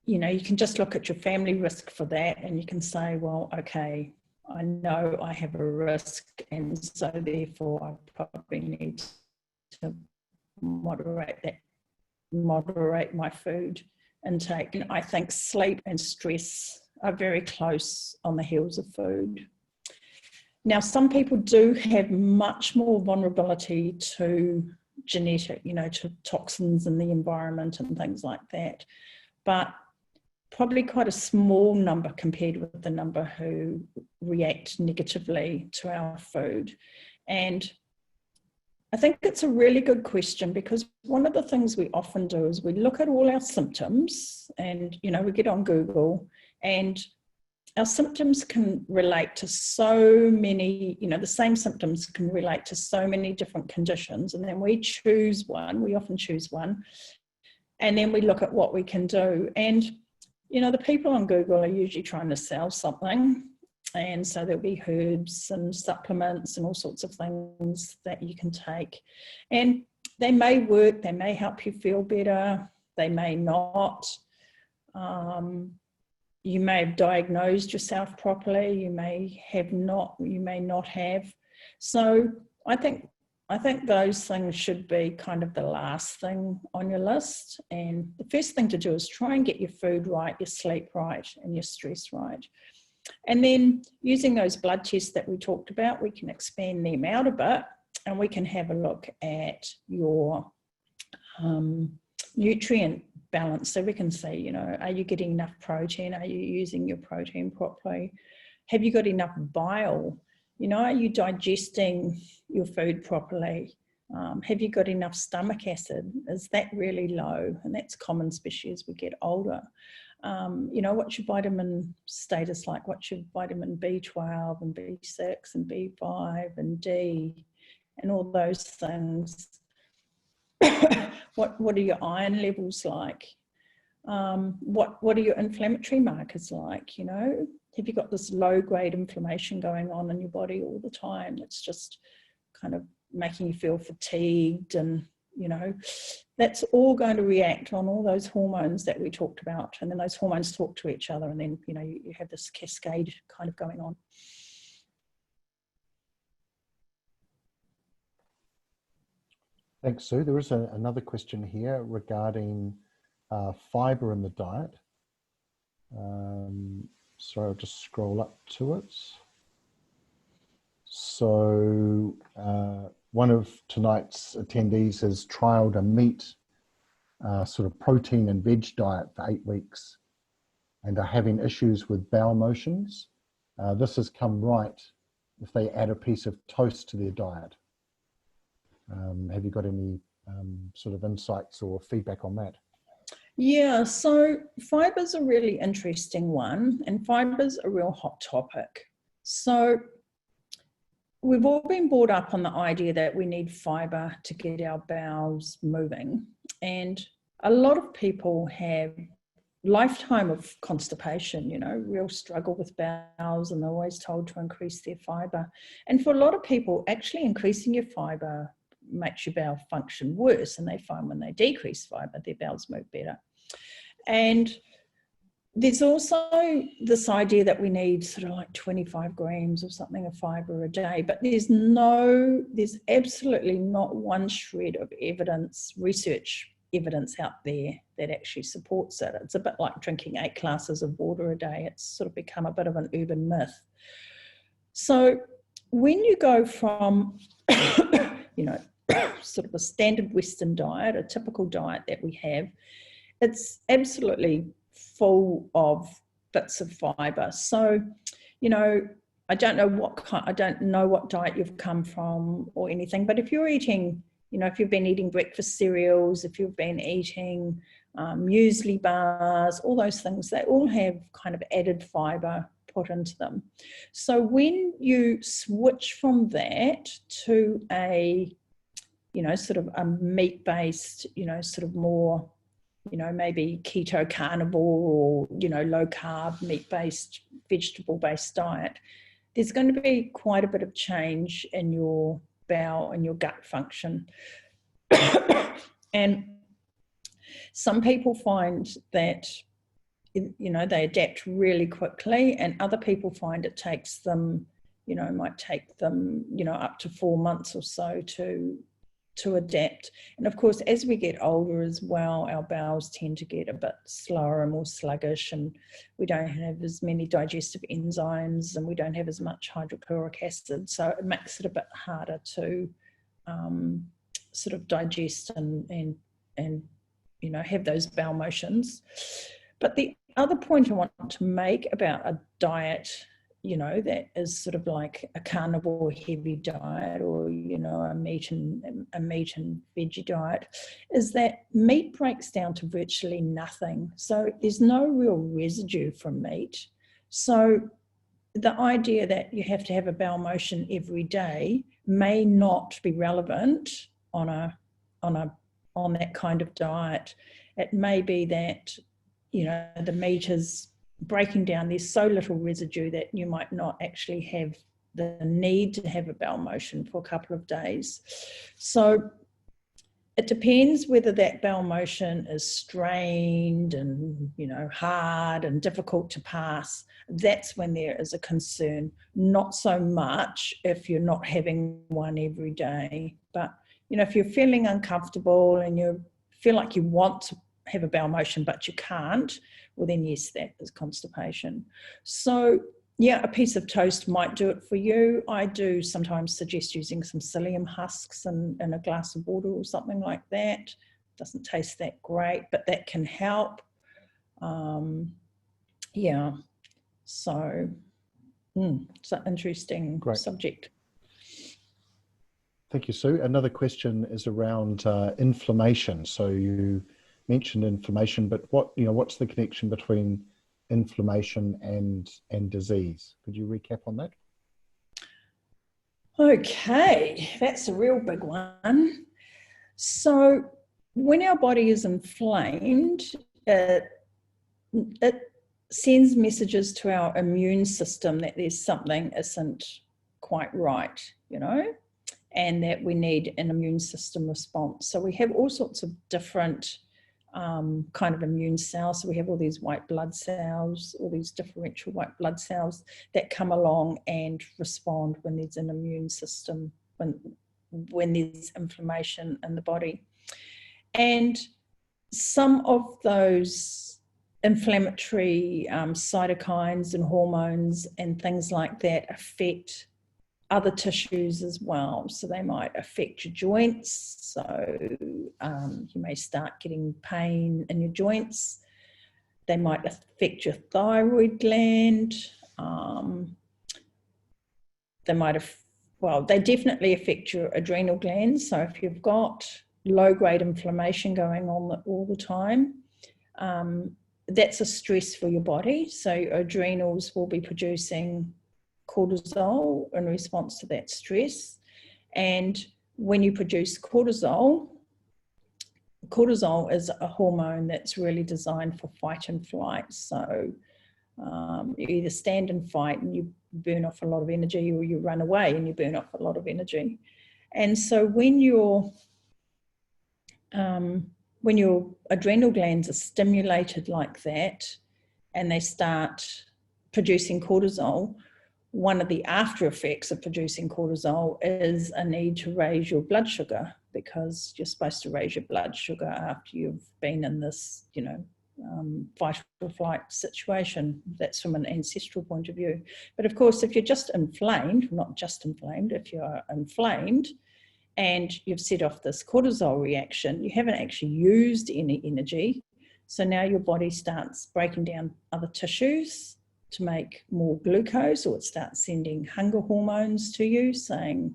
A: you know, you can just look at your family risk for that and you can say, well, okay, I know I have a risk, and so therefore I probably need to moderate my food intake. And I think sleep and stress are very close on the heels of food. Now, some people do have much more vulnerability to genetic, you know, to toxins in the environment and things like that, but probably quite a small number compared with the number who react negatively to our food. And I think it's a really good question, because one of the things we often do is we look at all our symptoms and, you know, we get on Google, and our symptoms can relate to so many, you know, the same symptoms can relate to so many different conditions. And then we choose one, we often choose one, and then we look at what we can do. And, you know, the people on Google are usually trying to sell something. And so there'll be herbs and supplements and all sorts of things that you can take. And they may work, they may help you feel better, they may not. You may have diagnosed yourself properly, you may not have. So I think those things should be kind of the last thing on your list. And the first thing to do is try and get your food right, your sleep right, and your stress right. And then using those blood tests that we talked about, we can expand them out a bit, and we can have a look at your nutrient balance. So we can see, you know, are you getting enough protein? Are you using your protein properly? Have you got enough bile? You know, are you digesting your food properly? Have you got enough stomach acid? Is that really low? And that's common, especially as we get older. You know, what's your vitamin status like? What's your vitamin B12 and B6 and B5 and D and all those things? What are your iron levels like? What are your inflammatory markers like? You know, have you got this low-grade inflammation going on in your body all the time that's just kind of making you feel fatigued? And, you know, that's all going to react on all those hormones that we talked about. And then those hormones talk to each other, and then, you know, you have this cascade kind of going on.
B: Thanks, Sue. There is another question here regarding fibre in the diet. So I'll just scroll up to it. So one of tonight's attendees has trialled a meat sort of protein and veg diet for 8 weeks and are having issues with bowel motions. This has come right if they add a piece of toast to their diet. Have you got any sort of insights or feedback on that?
A: Yeah, so fiber's a really interesting one, and fiber's a real hot topic. So we've all been brought up on the idea that we need fiber to get our bowels moving, and a lot of people have lifetime of constipation, you know, real struggle with bowels, and they're always told to increase their fiber. And for a lot of people, actually increasing your fiber makes your bowel function worse, and they find when they decrease fiber, their bowels move better. And there's also this idea that we need sort of like 25 grams or something of fiber a day, but there's absolutely not one shred of evidence, research evidence out there that actually supports it. It's a bit like drinking 8 glasses of water a day. It's sort of become a bit of an urban myth. So when you go from, you know, sort of a standard Western diet, a typical diet that we have, it's absolutely full of bits of fiber. So, you know, I don't know what diet you've come from or anything, but if you're eating, you know, if you've been eating breakfast cereals, if you've been eating muesli bars, all those things, they all have kind of added fiber put into them. So when you switch from that to a, sort of a meat-based, sort of more, maybe keto carnivore or, low carb, meat-based, vegetable-based diet, there's going to be quite a bit of change in your bowel and your gut function. And some people find that, they adapt really quickly, and other people find it takes them, might take them, up to 4 months or so to adapt. And of course, as we get older as well, our bowels tend to get a bit slower and more sluggish, and we don't have as many digestive enzymes, and we don't have as much hydrochloric acid, so it makes it a bit harder to sort of digest and have those bowel motions. But the other point I want to make about a diet, that is sort of like a carnivore heavy diet, or, a meat and veggie diet, is that meat breaks down to virtually nothing. So there's no real residue from meat. So the idea that you have to have a bowel motion every day may not be relevant on that kind of diet. It may be that, the meat is breaking down, there's so little residue that you might not actually have the need to have a bowel motion for a couple of days. So it depends whether that bowel motion is strained and, hard and difficult to pass. That's when there is a concern, not so much if you're not having one every day. But, if you're feeling uncomfortable and you feel like you want to have a bowel motion but you can't, well then yes, that is constipation. So yeah, a piece of toast might do it for you. I do sometimes suggest using some psyllium husks in a glass of water or something like that. Doesn't taste that great, but that can help. Yeah, so it's an interesting subject.
B: Thank you, Sue. Another question is around inflammation. So you mentioned inflammation, but what's the connection between inflammation and disease? Could you recap on that?
A: Okay, that's a real big one. So when our body is inflamed, it sends messages to our immune system that there's something isn't quite right, and that we need an immune system response. So we have all sorts of different kind of immune cells. So we have all these white blood cells, all these differential white blood cells that come along and respond when there's an immune system, when there's inflammation in the body. And some of those inflammatory cytokines and hormones and things like that affect other tissues as well. So they might affect your joints. So you may start getting pain in your joints. They might affect your thyroid gland. They definitely affect your adrenal glands. So if you've got low-grade inflammation going on all the time, that's a stress for your body. So your adrenals will be producing cortisol in response to that stress. And when you produce cortisol is a hormone that's really designed for fight and flight. So you either stand and fight and you burn off a lot of energy, or you run away and you burn off a lot of energy. And so when your adrenal glands are stimulated like that and they start producing cortisol, one of the after effects of producing cortisol is a need to raise your blood sugar, because you're supposed to raise your blood sugar after you've been in this, fight or flight situation. That's from an ancestral point of view. But of course, if you're just inflamed, not just inflamed, if you're inflamed and you've set off this cortisol reaction, you haven't actually used any energy. So now your body starts breaking down other tissues to make more glucose, or it starts sending hunger hormones to you saying,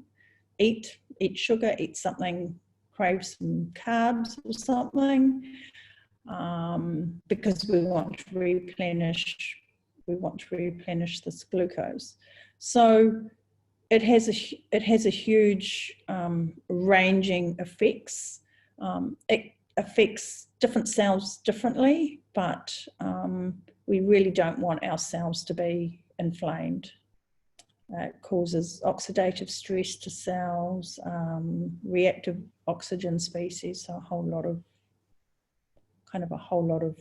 A: eat sugar, eat something, crave some carbs or something, because we want to replenish we want to replenish this glucose. So it has a huge ranging effects. It affects different cells differently, but we really don't want our cells to be inflamed. It causes oxidative stress to cells, reactive oxygen species, so a whole lot of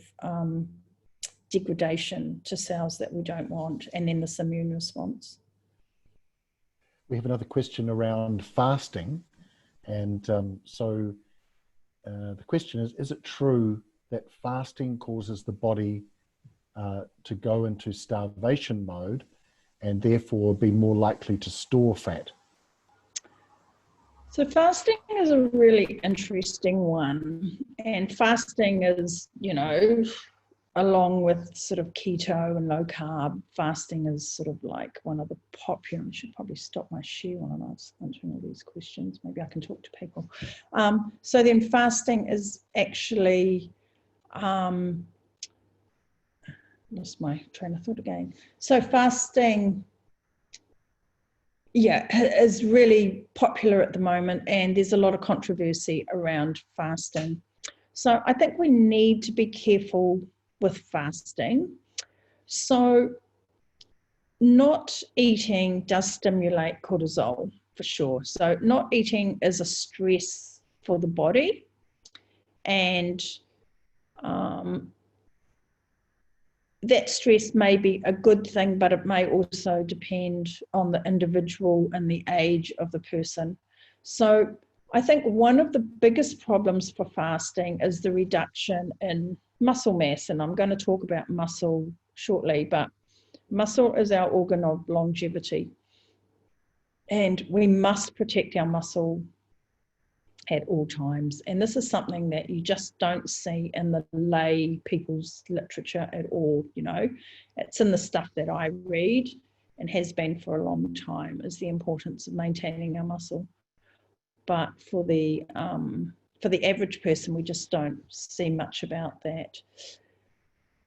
A: degradation to cells that we don't want, and then this immune response.
B: We have another question around fasting, and so the question is it true that fasting causes the body to go into starvation mode and therefore be more likely to store fat?
A: So fasting is a really interesting one, and fasting is, you know, along with sort of keto and low carb, fasting is sort of like one of the popular. I should probably stop my share while I'm answering all these questions. Maybe I can talk to people. So then fasting is actually, lost my train of thought again. So fasting, yeah, is really popular at the moment, and there's a lot of controversy around fasting. So I think we need to be careful with fasting. So not eating does stimulate cortisol for sure. So not eating is a stress for the body, and that stress may be a good thing, but it may also depend on the individual and the age of the person. So I think one of the biggest problems for fasting is the reduction in muscle mass, and I'm going to talk about muscle shortly, but muscle is our organ of longevity, and we must protect our muscle at all times. And this is something that you just don't see in the lay people's literature at all. You know, it's in the stuff that I read and has been for a long time, is the importance of maintaining our muscle. But for the average person, we just don't see much about that.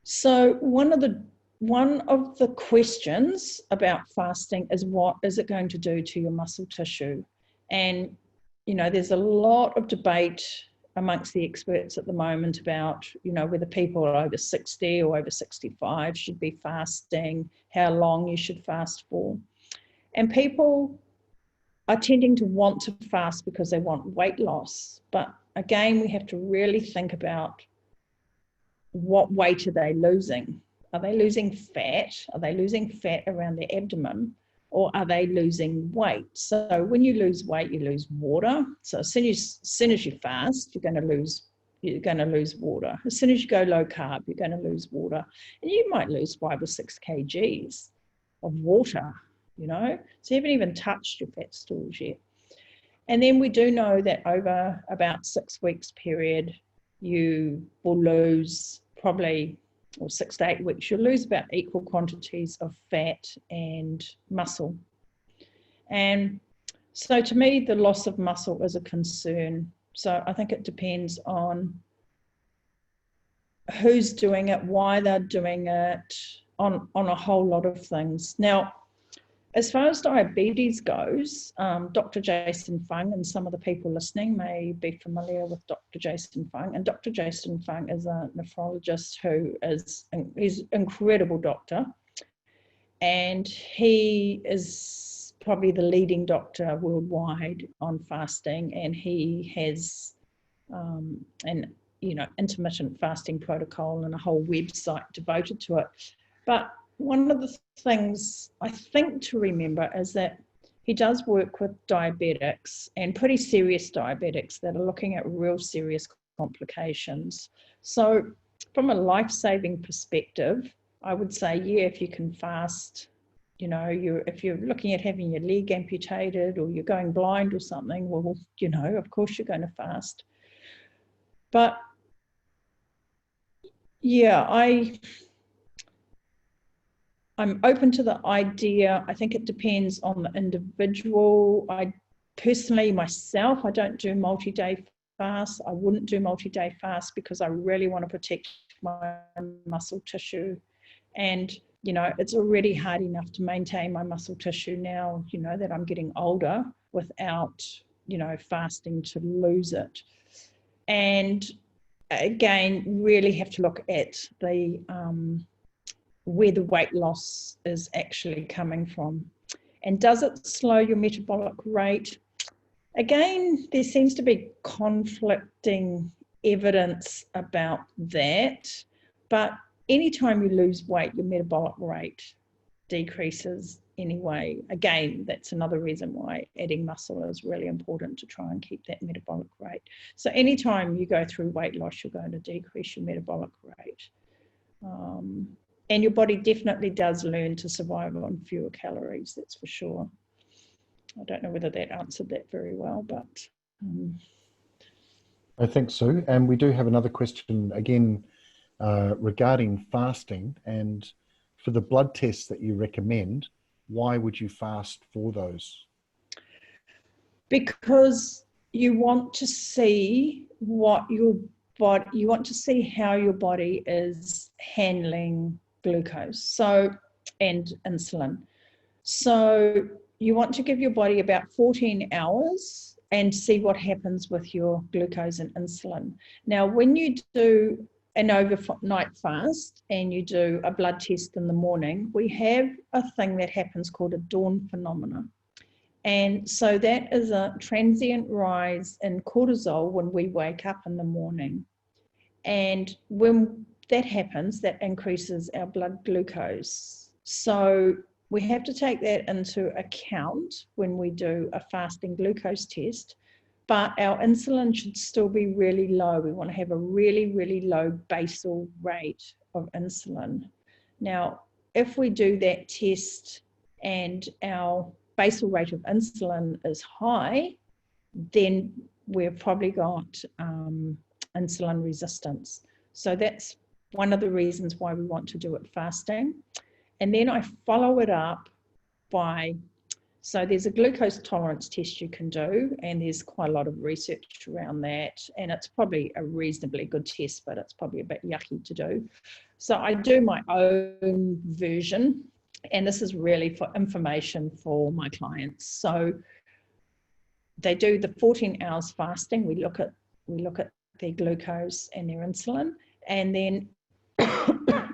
A: So one of the questions about fasting is, what is it going to do to your muscle tissue? And you know, there's a lot of debate amongst the experts at the moment about, you know, whether people over 60 or over 65 should be fasting, how long you should fast for. And people are tending to want to fast because they want weight loss. But again, we have to really think about what weight are they losing? Are they losing fat? Are they losing fat around their abdomen? Or are they losing weight? So when you lose weight, you lose water. So as soon as you fast, you're going to lose water. As soon as you go low carb, you're going to lose water, and you might lose 5 or 6 kgs of water. You know, so you haven't even touched your fat stores yet. And then we do know that over about 6 weeks period, you will lose probably, or 6 to 8 weeks, you'll lose about equal quantities of fat and muscle. And so to me, the loss of muscle is a concern. So I think it depends on who's doing it, why they're doing it, on a whole lot of things. Now, as far as diabetes goes, Dr. Jason Fung, and some of the people listening may be familiar with Dr. Jason Fung. And Dr. Jason Fung is a nephrologist who is an incredible doctor. And he is probably the leading doctor worldwide on fasting. And he has an intermittent fasting protocol and a whole website devoted to it. But one of the things I think to remember is that he does work with diabetics, and pretty serious diabetics that are looking at real serious complications. So from a life-saving perspective, I would say, yeah, if you can fast, you know, if you're looking at having your leg amputated or you're going blind or something, well, you know, of course you're going to fast. But yeah, I'm open to the idea. I think it depends on the individual. I personally, myself, I don't do multi-day fasts. I wouldn't do multi-day fasts because I really want to protect my muscle tissue. And you know, it's already hard enough to maintain my muscle tissue now, you know, that I'm getting older without, you know, fasting to lose it. And again, really have to look at the where the weight loss is actually coming from. And does it slow your metabolic rate? Again, there seems to be conflicting evidence about that, but anytime you lose weight, your metabolic rate decreases anyway. Again, that's another reason why adding muscle is really important, to try and keep that metabolic rate. So anytime you go through weight loss, you're going to decrease your metabolic rate. And your body definitely does learn to survive on fewer calories, that's for sure. I don't know whether that answered that very well, but...
B: I think so. And we do have another question again regarding fasting, and for the blood tests that you recommend, why would you fast for those?
A: Because you want to see what your body, you want to see how your body is handling glucose and insulin. So you want to give your body about 14 hours and see what happens with your glucose and insulin. Now, when you do an overnight fast and you do a blood test in the morning, we have a thing that happens called a dawn phenomena. And so that is a transient rise in cortisol when we wake up in the morning. And when that happens, that increases our blood glucose. So we have to take that into account when we do a fasting glucose test, but our insulin should still be really low. We want to have a really, really low basal rate of insulin. Now, if we do that test and our basal rate of insulin is high, then we've probably got insulin resistance. So that's one of the reasons why we want to do it fasting. And then I follow it up by, so there's a glucose tolerance test you can do, and there's quite a lot of research around that, and it's probably a reasonably good test, but it's probably a bit yucky to do. So I do my own version, and this is really for information for my clients. So they do the 14 hours fasting. We look at their glucose and their insulin, and then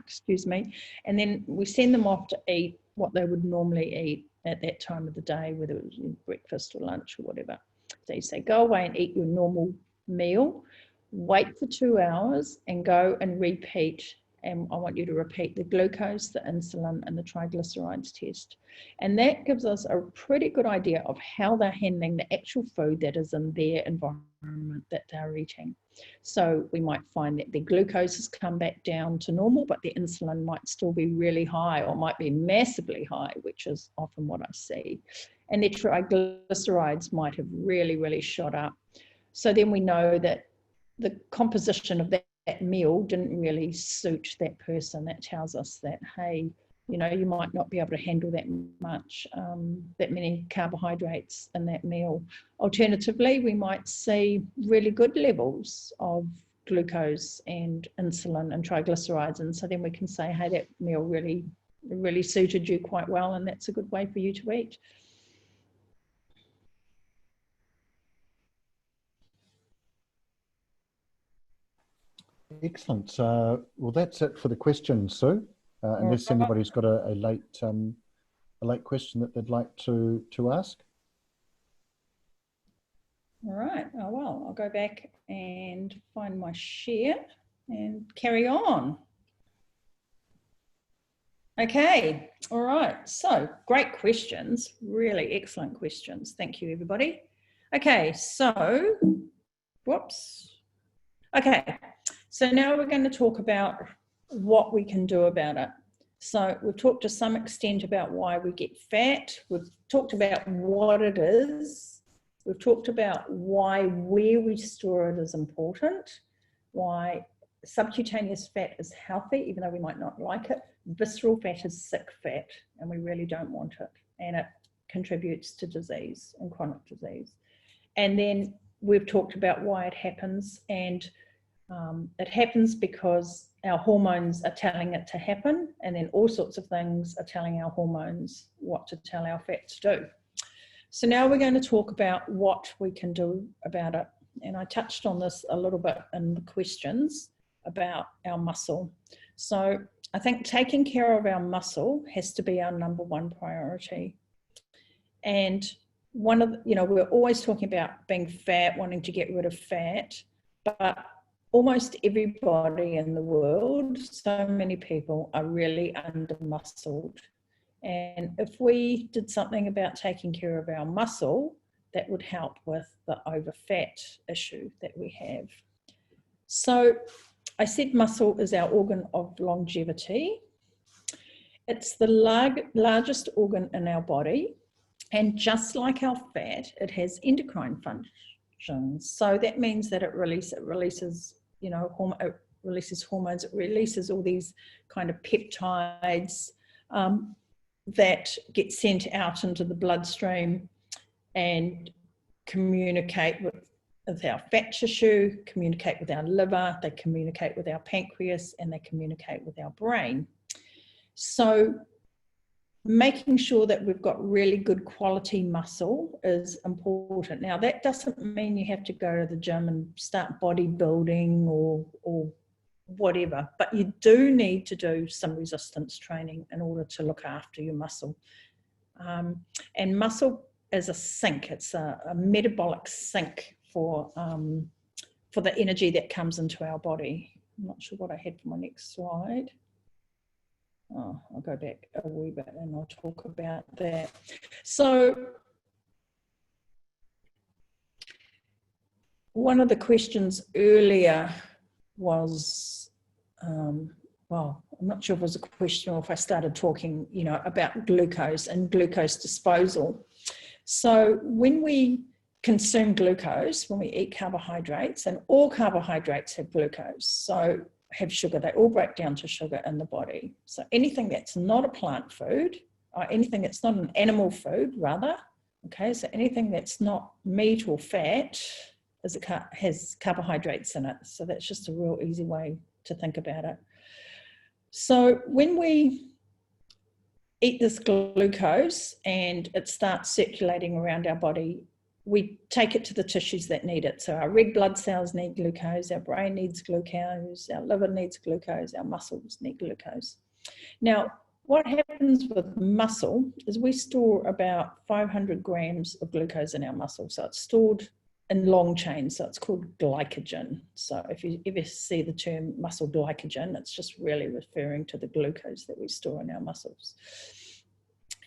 A: excuse me, and then we send them off to eat what they would normally eat at that time of the day, whether it was breakfast or lunch or whatever. So you say, go away and eat your normal meal, wait for 2 hours and go and repeat. And I want you to repeat the glucose, the insulin, and the triglycerides test. And that gives us a pretty good idea of how they're handling the actual food that is in their environment that they're eating. So we might find that their glucose has come back down to normal, but their insulin might still be really high, or might be massively high, which is often what I see. And their triglycerides might have really, really shot up. So then we know that the composition of that meal didn't really suit that person. That tells us that, hey, you know, you might not be able to handle that much, that many carbohydrates in that meal. Alternatively, we might see really good levels of glucose and insulin and triglycerides, and so then we can say, hey, that meal really, really suited you quite well, and that's a good way for you to eat.
B: Excellent. Well, that's it for the questions, Sue. Unless anybody's got a late question that they'd like to ask.
A: All right. Oh, well, I'll go back and find my share and carry on. Okay. All right. So great questions. Really excellent questions. Thank you, everybody. Okay. So, whoops. Okay. So now we're going to talk about what we can do about it. So we've talked to some extent about why we get fat. We've talked about what it is. We've talked about why where we store it is important, why subcutaneous fat is healthy, even though we might not like it. Visceral fat is sick fat, and we really don't want it. And it contributes to disease and chronic disease. And then we've talked about why it happens and It happens because our hormones are telling it to happen, and then all sorts of things are telling our hormones what to tell our fat to do. So now we're going to talk about what we can do about it. And I touched on this a little bit in the questions about our muscle. So I think taking care of our muscle has to be our number one priority. And one of the, we're always talking about being fat, wanting to get rid of fat, but almost everybody in the world, so many people are really under-muscled. And if we did something about taking care of our muscle, that would help with the over-fat issue that we have. So I said muscle is our organ of longevity. It's the largest organ in our body. And just like our fat, it has endocrine functions. So that means that it releases hormones, it releases all these kind of peptides that get sent out into the bloodstream and communicate with our fat tissue, communicate with our liver, they communicate with our pancreas, and they communicate with our brain. So making sure that we've got really good quality muscle is important. Now, that doesn't mean you have to go to the gym and start bodybuilding or whatever, but you do need to do some resistance training in order to look after your muscle. And muscle is a sink. It's a metabolic sink for the energy that comes into our body. I'm not sure what I had for my next slide. Oh, I'll go back a wee bit and I'll talk about that. So one of the questions earlier was, well, I'm not sure if it was a question or if I started talking, about glucose and glucose disposal. So when we consume glucose, when we eat carbohydrates, and all carbohydrates have glucose, so have sugar, they all break down to sugar in the body. So anything that's not a plant food, or anything that's not an animal food rather, okay, so anything that's not meat or fat has carbohydrates in it. So that's just a real easy way to think about it. So when we eat this glucose and it starts circulating around our body, we take it to the tissues that need it. So our red blood cells need glucose, our brain needs glucose, our liver needs glucose, our muscles need glucose. Now, what happens with muscle is we store about 500 grams of glucose in our muscle. So it's stored in long chains, so it's called glycogen. So if you ever see the term muscle glycogen, it's just really referring to the glucose that we store in our muscles.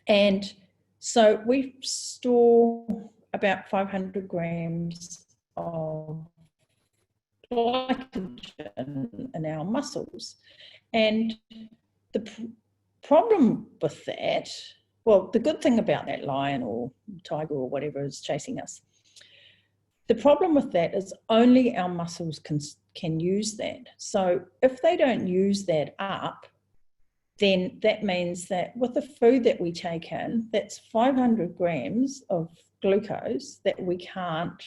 A: And so we store about 500 grams of glycogen in our muscles. And the problem with that, well, the good thing about that lion or tiger or whatever is chasing us, the problem with that is only our muscles can use that. So if they don't use that up, then that means that with the food that we take in, that's 500 grams of glucose that we can't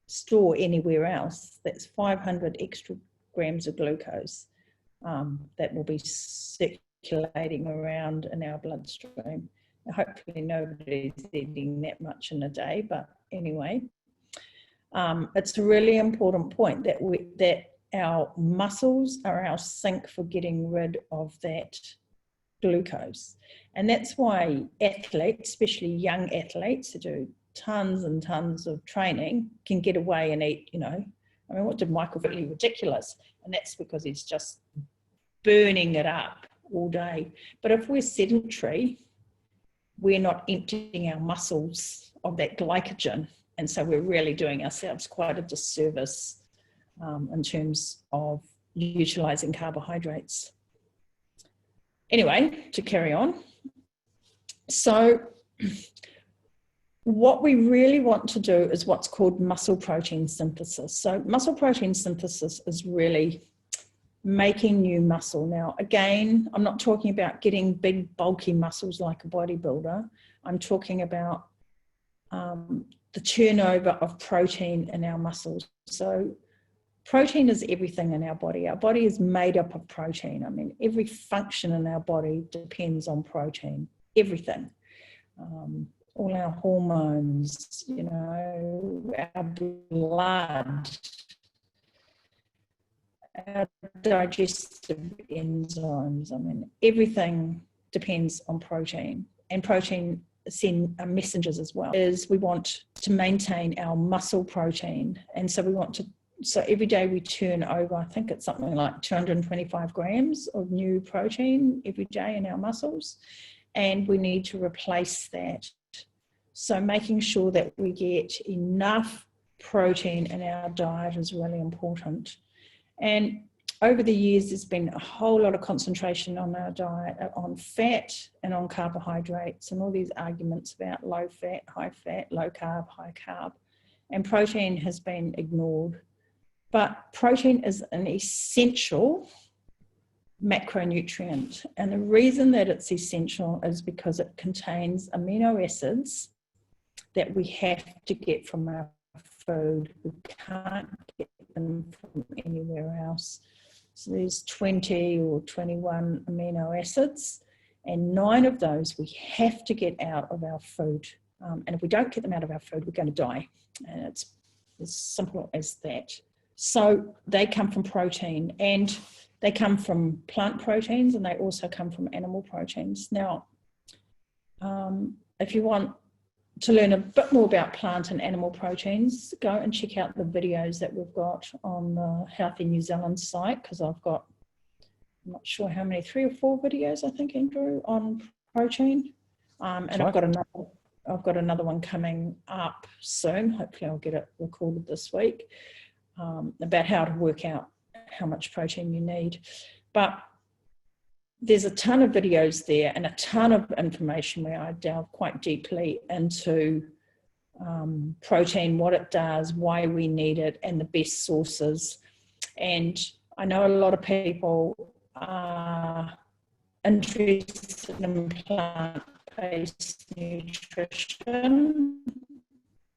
A: store anywhere else. That's 500 extra grams of glucose that will be circulating around in our bloodstream. Now, hopefully nobody's eating that much in a day, but anyway, it's a really important point that our muscles are our sink for getting rid of that glucose. And that's why athletes, especially young athletes who do tons and tons of training, can get away and eat, what did Michael Whitley? Ridiculous. And that's because he's just burning it up all day. But if we're sedentary, we're not emptying our muscles of that glycogen. And so we're really doing ourselves quite a disservice in terms of utilizing carbohydrates. Anyway, to carry on. So what we really want to do is what's called muscle protein synthesis. So muscle protein synthesis is really making new muscle. Now, again, I'm not talking about getting big, bulky muscles like a bodybuilder. I'm talking about the turnover of protein in our muscles. So protein is everything in our body. Our body is made up of protein. I mean, every function in our body depends on protein, everything. All our hormones, you know, our blood, our digestive enzymes. I mean, everything depends on protein, and protein send messengers as well. Is we want to maintain our muscle protein, and so we want to. So every day we turn over, I think it's something like 225 grams of new protein every day in our muscles, and we need to replace that. So making sure that we get enough protein in our diet is really important. And over the years, there's been a whole lot of concentration on our diet, on fat and on carbohydrates, and all these arguments about low fat, low carb, high carb. And protein has been ignored. But protein is an essential macronutrient. And the reason that it's essential is because it contains amino acids that we have to get from our food. We can't get them from anywhere else. So there's 20 or 21 amino acids, and 9 of those we have to get out of our food. And if we don't get them out of our food, we're going to die. And it's as simple as that. So they come from protein, and they come from plant proteins, and they also come from animal proteins. Now, if you want to learn a bit more about plant and animal proteins, go and check out the videos that we've got on the Healthy New Zealand site, because I've got, I'm not sure how many, 3 or 4 videos, I think, Andrew, on protein. And I've got another one coming up soon. Hopefully I'll get it recorded this week, about how to work out how much protein you need. But there's a ton of videos there and a ton of information where I delve quite deeply into protein, what it does, why we need it, and the best sources. And I know a lot of people are interested in plant-based nutrition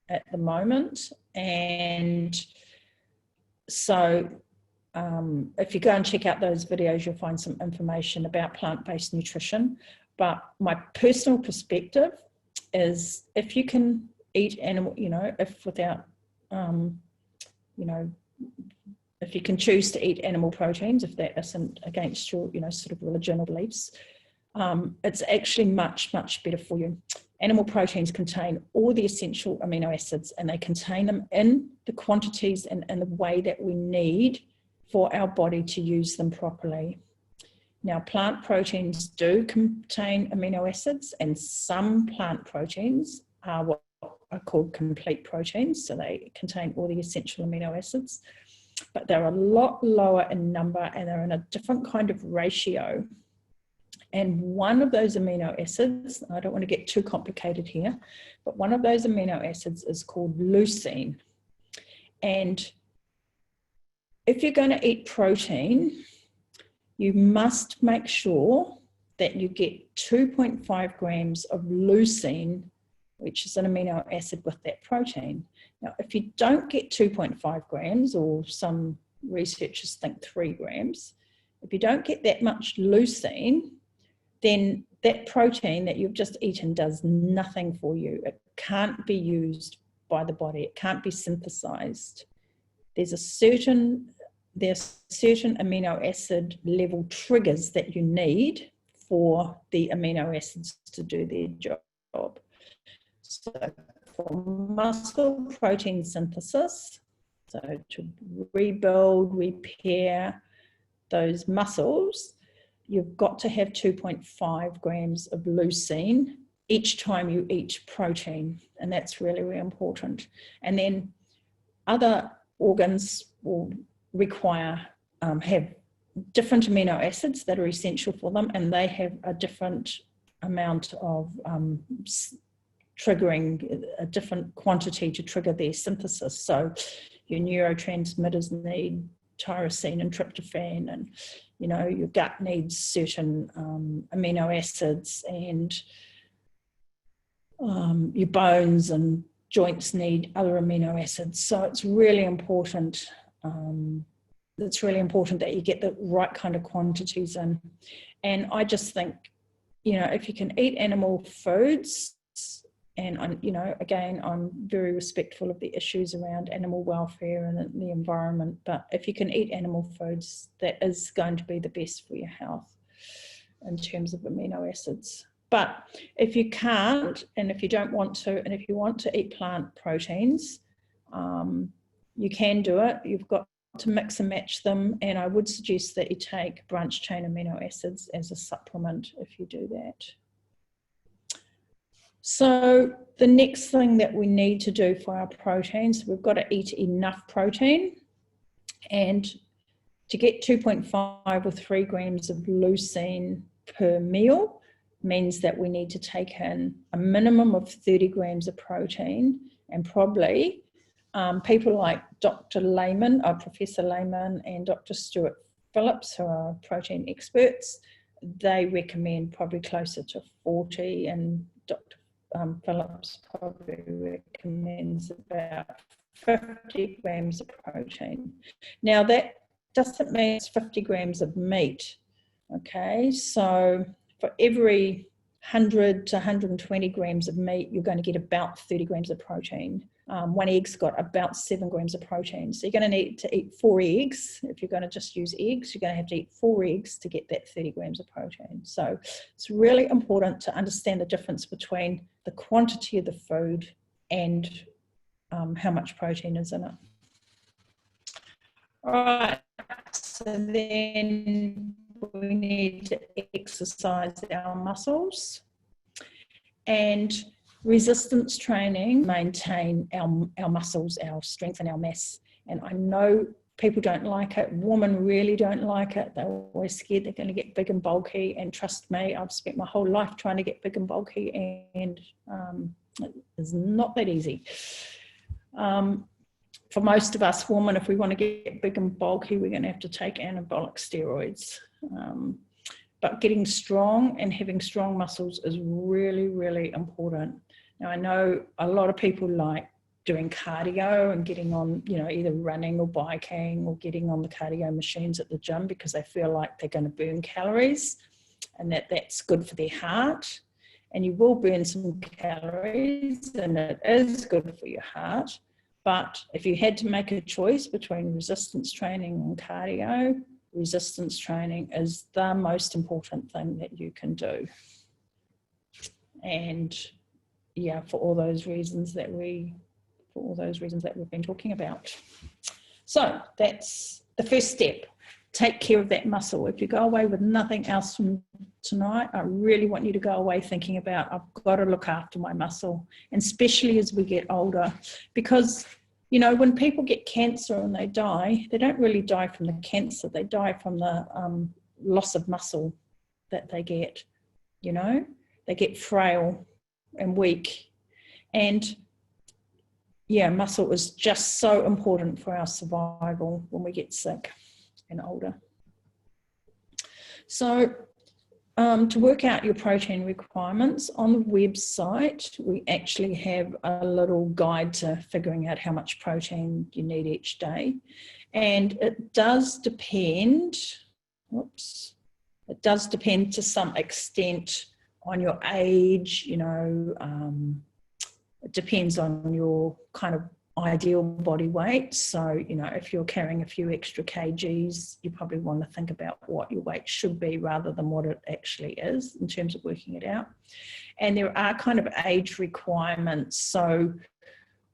A: at the moment. And so if you go and check out those videos, you'll find some information about plant-based nutrition. But my personal perspective is, if you can eat animal, if without, if you can choose to eat animal proteins, if that isn't against your, sort of religion or beliefs, it's actually much, much better for you. Animal proteins contain all the essential amino acids, and they contain them in the quantities and the way that we need for our body to use them properly. Now, plant proteins do contain amino acids, and some plant proteins are what are called complete proteins, so they contain all the essential amino acids, but they're a lot lower in number, and they're in a different kind of ratio. And one of those amino acids, I don't want to get too complicated here, but one of those amino acids is called leucine. And if you're going to eat protein, you must make sure that you get 2.5 grams of leucine, which is an amino acid with that protein. Now, if you don't get 2.5 grams, or some researchers think 3 grams, if you don't get that much leucine, then that protein that you've just eaten does nothing for you. It can't be used by the body. It can't be synthesized. There's certain amino acid level triggers that you need for the amino acids to do their job. So for muscle protein synthesis, so to rebuild, repair those muscles, you've got to have 2.5 grams of leucine each time you eat protein, and that's really, really important. And then other organs will require, have different amino acids that are essential for them, and they have a different amount of triggering, a different quantity to trigger their synthesis. So your neurotransmitters need tyrosine and tryptophan, and your gut needs certain amino acids, and your bones and joints need other amino acids. So it's really important it's really important that you get the right kind of quantities in. And I just think, you know, if you can eat animal foods, and you know, again, I'm very respectful of the issues around animal welfare and the environment, but if you can eat animal foods, that is going to be the best for your health in terms of amino acids. But if you can't, and if you don't want to, and if you want to eat plant proteins, you can do it. You've got to mix and match them, and I would suggest that you take branched chain amino acids as a supplement if you do that. So the next thing that we need to do for our proteins, we've got to eat enough protein, and to get 2.5 or 3 grams of leucine per meal means that we need to take in a minimum of 30 grams of protein, and probably people like Dr. Lehman, Professor Lehman, and Dr. Stuart Phillips, who are protein experts, they recommend probably closer to 40, and Dr. Phillips probably recommends about 50 grams of protein. Now that doesn't mean it's 50 grams of meat, okay? So for every 100 to 120 grams of meat, you're going to get about 30 grams of protein. One egg's got about 7 grams of protein. So you're going to need to eat 4 eggs. If you're going to just use eggs, you're going to have to eat 4 eggs to get that 30 grams of protein. So it's really important to understand the difference between the quantity of the food and how much protein is in it. All right, so then we need to exercise our muscles, and resistance training maintain our muscles, our strength and our mass. And I know people don't like it. Women really don't like it. They're always scared they're going to get big and bulky. And trust me, I've spent my whole life trying to get big and bulky, and it's not that easy. For most of us women, if we want to get big and bulky, we're going to have to take anabolic steroids. But getting strong and having strong muscles is really, really important. Now, I know a lot of people like doing cardio and getting on, you know, either running or biking or getting on the cardio machines at the gym because they feel like they're going to burn calories and that's good for their heart. And you will burn some calories, and it is good for your heart. But if you had to make a choice between resistance training and cardio, resistance training is the most important thing that you can do. And yeah, for all those reasons that we've been talking about. So that's the first step. Take care of that muscle. If you go away with nothing else from tonight, I really want you to go away thinking about, I've got to look after my muscle, and especially as we get older, because you know, when people get cancer and they die, they don't really die from the cancer. They die from the loss of muscle that they get, you know. They get frail and weak. And, yeah, muscle is just so important for our survival when we get sick and older. So to work out your protein requirements, on the website, we actually have a little guide to figuring out how much protein you need each day. And it does depend, it does depend to some extent on your age, you know, it depends on your kind of ideal body weight. So, you know, if you're carrying a few extra kgs, you probably want to think about what your weight should be rather than what it actually is in terms of working it out. And there are kind of age requirements. So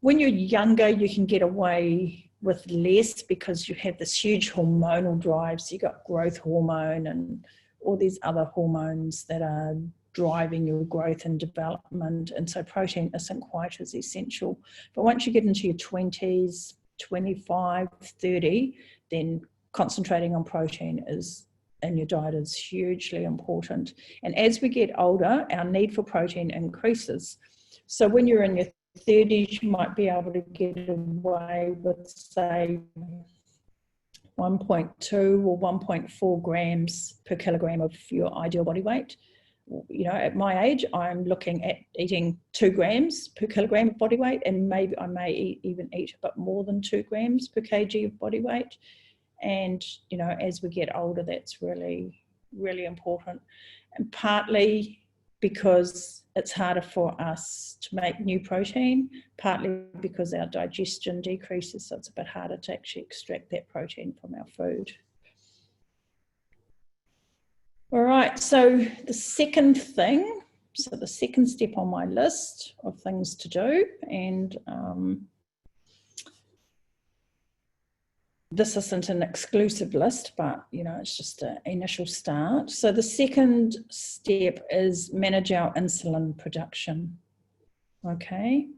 A: when you're younger, you can get away with less because you have this huge hormonal drive. So you've got growth hormone and all these other hormones that are driving your growth and development, and so protein isn't quite as essential. But once you get into your 20s, 25, 30, then concentrating on protein in your diet is hugely important. And as we get older, our need for protein increases. So when you're in your 30s, you might be able to get away with, say, 1.2 or 1.4 grams per kilogram of your ideal body weight. You know, at my age, I'm looking at eating 2 grams per kilogram of body weight, and maybe I may even eat a bit more than 2 grams per kg of body weight. And, you know, as we get older, that's really, really important. And partly because it's harder for us to make new protein, partly because our digestion decreases, so it's a bit harder to actually extract that protein from our food. All right, so the second thing, so the second step on my list of things to do, and this isn't an exclusive list, but, you know, it's just an initial start. So the second step is manage our insulin production, okay?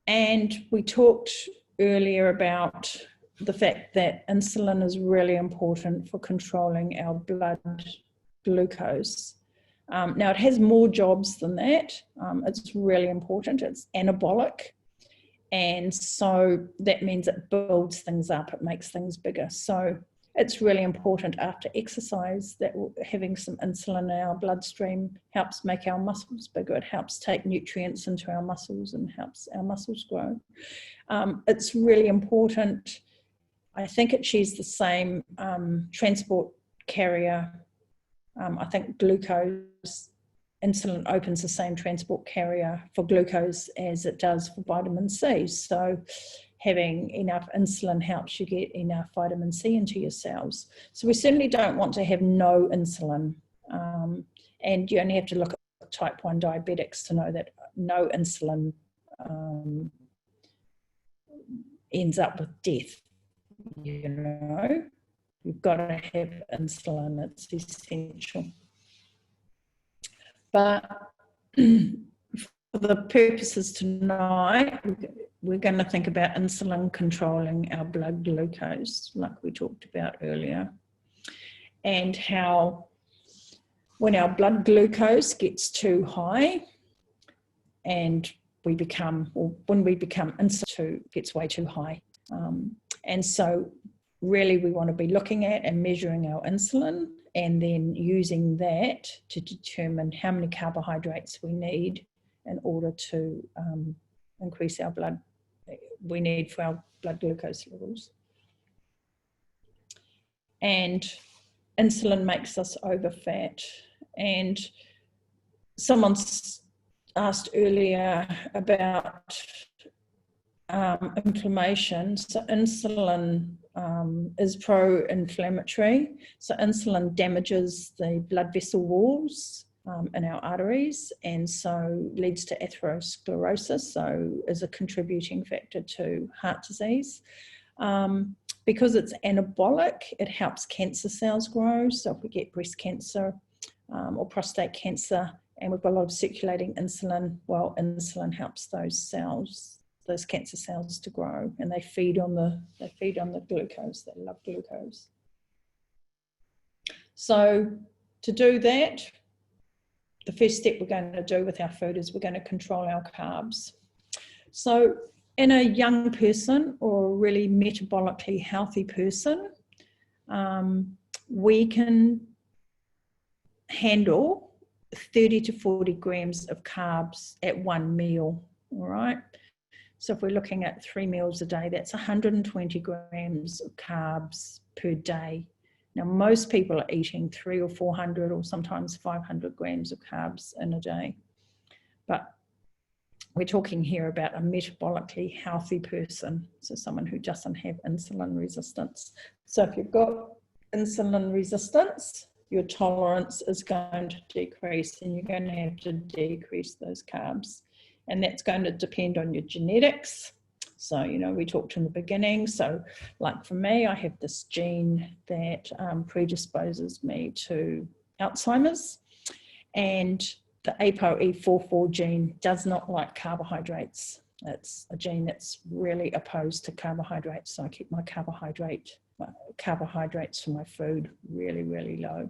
A: And we talked earlier about the fact that insulin is really important for controlling our blood glucose. Now, it has more jobs than that. It's really important. It's anabolic. And so that means it builds things up, it makes things bigger. So it's really important after exercise that having some insulin in our bloodstream helps make our muscles bigger. It helps take nutrients into our muscles and helps our muscles grow. It's really important. I think it shares the same transport carrier. I think insulin opens the same transport carrier for glucose as it does for vitamin C. So having enough insulin helps you get enough vitamin C into your cells. So we certainly don't want to have no insulin. And you only have to look at type 1 diabetics to know that no insulin ends up with death. You know, you've got to have insulin, it's essential. But for the purposes tonight, we're going to think about insulin controlling our blood glucose, like we talked about earlier, and how when our blood glucose gets too high and when we become insulin gets way too high. And so really we want to be looking at and measuring our insulin and then using that to determine how many carbohydrates we need in order to increase our blood, we need for our blood glucose levels. And insulin makes us overfat. And someone's asked earlier about inflammation. So insulin is pro-inflammatory. So insulin damages the blood vessel walls in our arteries, and so leads to atherosclerosis, so is a contributing factor to heart disease. Because it's anabolic, it helps cancer cells grow. So if we get breast cancer or prostate cancer and we've got a lot of circulating insulin, well, insulin helps those cells, those cancer cells, to grow, and they feed on the glucose. They love glucose. So to do that, the first step we're going to do with our food is we're going to control our carbs. So in a young person or a really metabolically healthy person, we can handle 30 to 40 grams of carbs at one meal, all right? So if we're looking at 3 meals a day, that's 120 grams of carbs per day. Now, most people are eating 300 or 400 or sometimes 500 grams of carbs in a day. But we're talking here about a metabolically healthy person, so someone who doesn't have insulin resistance. So if you've got insulin resistance, your tolerance is going to decrease and you're going to have to decrease those carbs. And that's going to depend on your genetics. So, you know, we talked in the beginning. So like for me, I have this gene that predisposes me to Alzheimer's, and the ApoE44 gene does not like carbohydrates. It's a gene that's really opposed to carbohydrates. So I keep my carbohydrates for my food really, really low.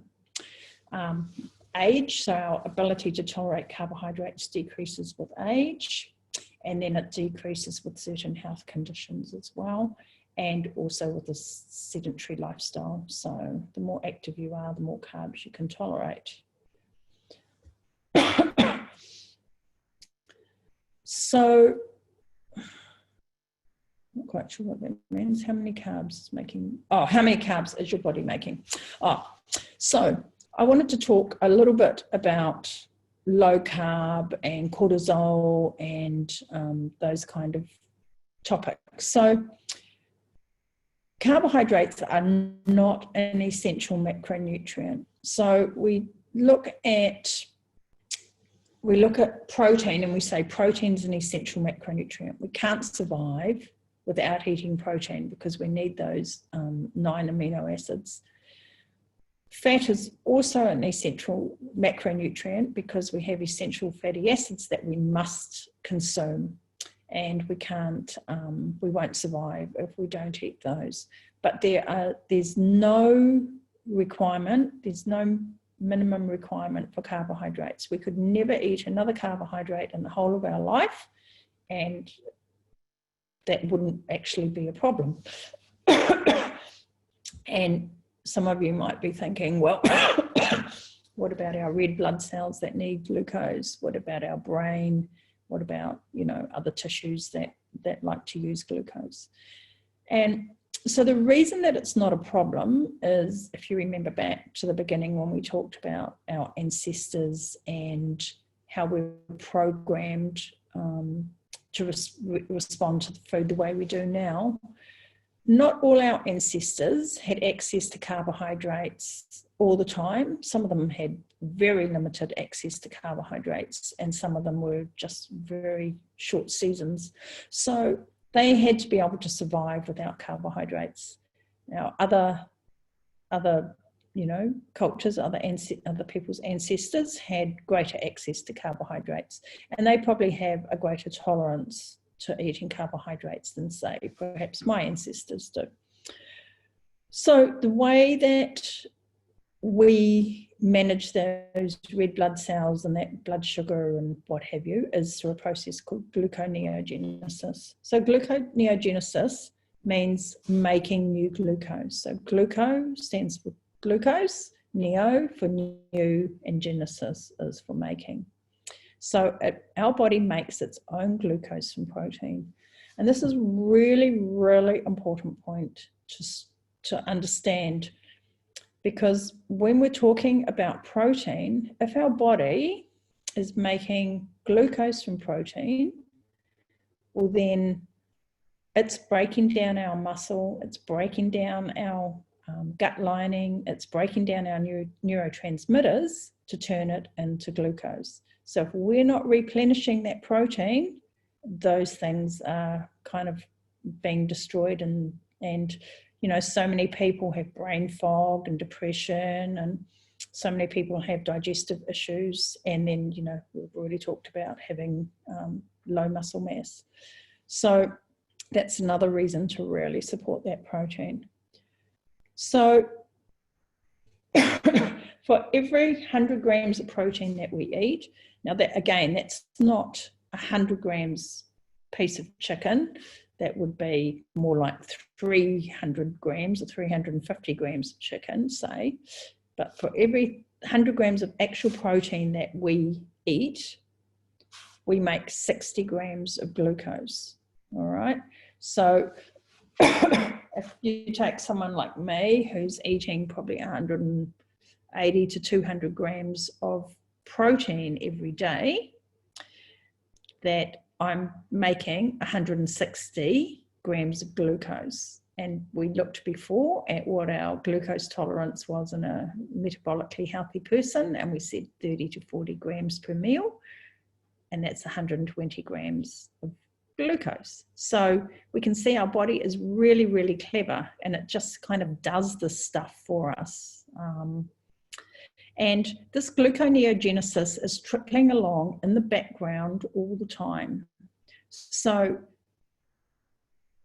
A: Age, so our ability to tolerate carbohydrates decreases with age, and then it decreases with certain health conditions as well, and also with a sedentary lifestyle. So the more active you are, the more carbs you can tolerate. So Not quite sure what that means. How many carbs is making? Oh, how many carbs is your body making? Oh, so I wanted to talk a little bit about low carb and cortisol and those kind of topics. So carbohydrates are not an essential macronutrient. So we look at protein and we say protein is an essential macronutrient. We can't survive without eating protein because we need those 9 amino acids. Fat is also an essential macronutrient because we have essential fatty acids that we must consume, and we won't survive if we don't eat those. But there's no requirement, there's no minimum requirement for carbohydrates. We could never eat another carbohydrate in the whole of our life, and that wouldn't actually be a problem. And some of you might be thinking, well, what about our red blood cells that need glucose? What about our brain? What about, other tissues that like to use glucose? And so the reason that it's not a problem is, if you remember back to the beginning when we talked about our ancestors and how we're programmed to respond to the food the way we do now, not all our ancestors had access to carbohydrates all the time. Some of them had very limited access to carbohydrates, and some of them were just very short seasons. So they had to be able to survive without carbohydrates. Now, other cultures, other people's ancestors had greater access to carbohydrates, and they probably have a greater tolerance to eating carbohydrates than, say, perhaps my ancestors do. So the way that we manage those red blood cells and that blood sugar and what have you is through a process called gluconeogenesis. So gluconeogenesis means making new glucose. So gluco stands for glucose, neo for new, and genesis is for making. So our body makes its own glucose from protein. And this is really, really important point to understand, because when we're talking about protein, if our body is making glucose from protein, well then it's breaking down our muscle, it's breaking down our gut lining, it's breaking down our neurotransmitters to turn it into glucose. So if we're not replenishing that protein, those things are kind of being destroyed, and so many people have brain fog and depression, and so many people have digestive issues, and then we've already talked about having low muscle mass. So that's another reason to really support that protein. So for every 100 grams of protein that we eat, now that again, that's not 100 grams piece of chicken. That would be more like 300 grams or 350 grams of chicken, say. But for every 100 grams of actual protein that we eat, we make 60 grams of glucose, all right? So if you take someone like me who's eating probably 180 to 200 grams of protein every day, that I'm making 160 grams of glucose. And we looked before at what our glucose tolerance was in a metabolically healthy person, and we said 30 to 40 grams per meal, and that's 120 grams of glucose. So we can see our body is really, really clever, and it just kind of does this stuff for us. And this gluconeogenesis is trickling along in the background all the time. So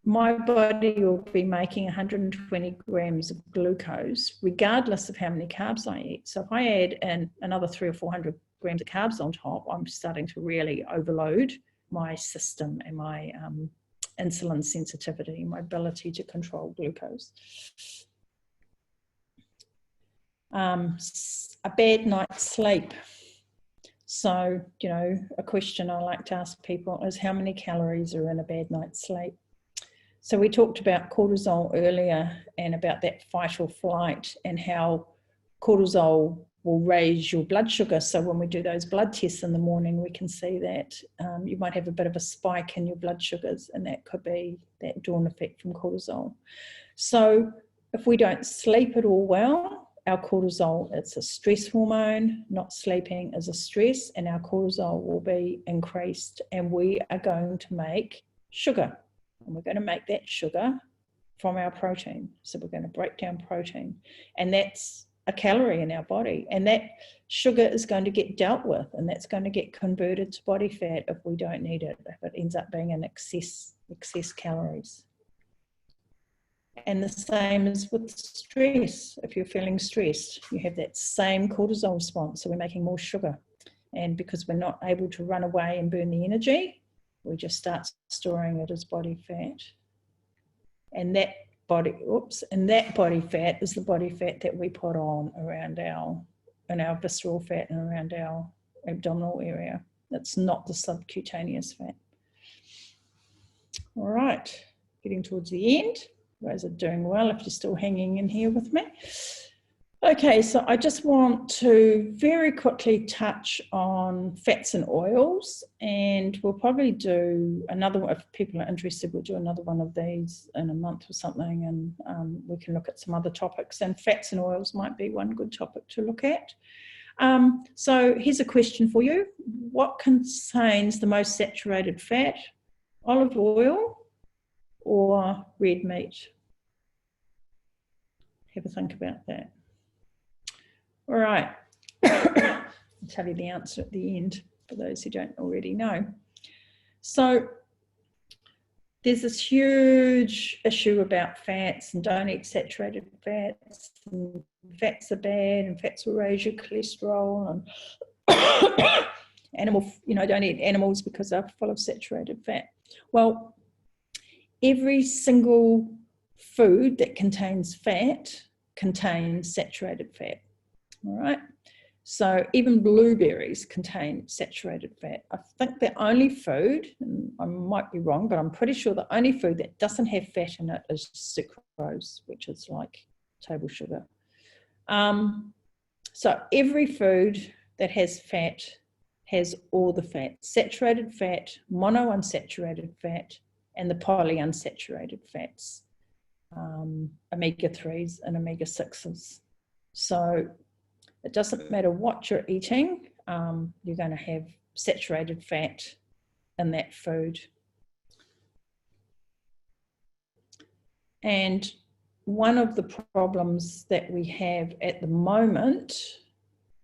A: my body will be making 120 grams of glucose regardless of how many carbs I eat. So if I add in another 300 or 400 grams of carbs on top, I'm starting to really overload my system and my insulin sensitivity, my ability to control glucose. A bad night's sleep. So, a question I like to ask people is how many calories are in a bad night's sleep? So we talked about cortisol earlier and about that fight or flight and how cortisol will raise your blood sugar. So when we do those blood tests in the morning, we can see that you might have a bit of a spike in your blood sugars, and that could be that dawn effect from cortisol. So if we don't sleep at all well, our cortisol, it's a stress hormone. Not sleeping is a stress, and our cortisol will be increased, and we are going to make sugar. And we're going to make that sugar from our protein. So we're going to break down protein, and that's a calorie in our body, and that sugar is going to get dealt with, and that's going to get converted to body fat if we don't need it, if it ends up being an excess calories. And the same is with stress. If you're feeling stressed, you have that same cortisol response, so we're making more sugar, and because we're not able to run away and burn the energy, we just start storing it as body fat. And that body fat is the body fat that we put on around our visceral fat and around our abdominal area. It's not the subcutaneous fat. All right, getting towards the end. You guys are doing well if you're still hanging in here with me. Okay, so I just want to very quickly touch on fats and oils, and we'll probably do another one. If people are interested, we'll do another one of these in a month or something, and we can look at some other topics, and fats and oils might be one good topic to look at. So here's a question for you. What contains the most saturated fat? Olive oil or red meat? Have a think about that. All right, I'll tell you the answer at the end for those who don't already know. So there's this huge issue about fats, and don't eat saturated fats, and fats are bad, and fats will raise your cholesterol, and don't eat animals because they're full of saturated fat. Well, every single food that contains fat contains saturated fat. All right, so even blueberries contain saturated fat. I think the only food, and I might be wrong, but I'm pretty sure the only food that doesn't have fat in it is sucrose, which is like table sugar. So every food that has fat has all the fat: saturated fat, monounsaturated fat, and the polyunsaturated fats, omega-3s and omega-6s. So it doesn't matter what you're eating, you're going to have saturated fat in that food. And one of the problems that we have at the moment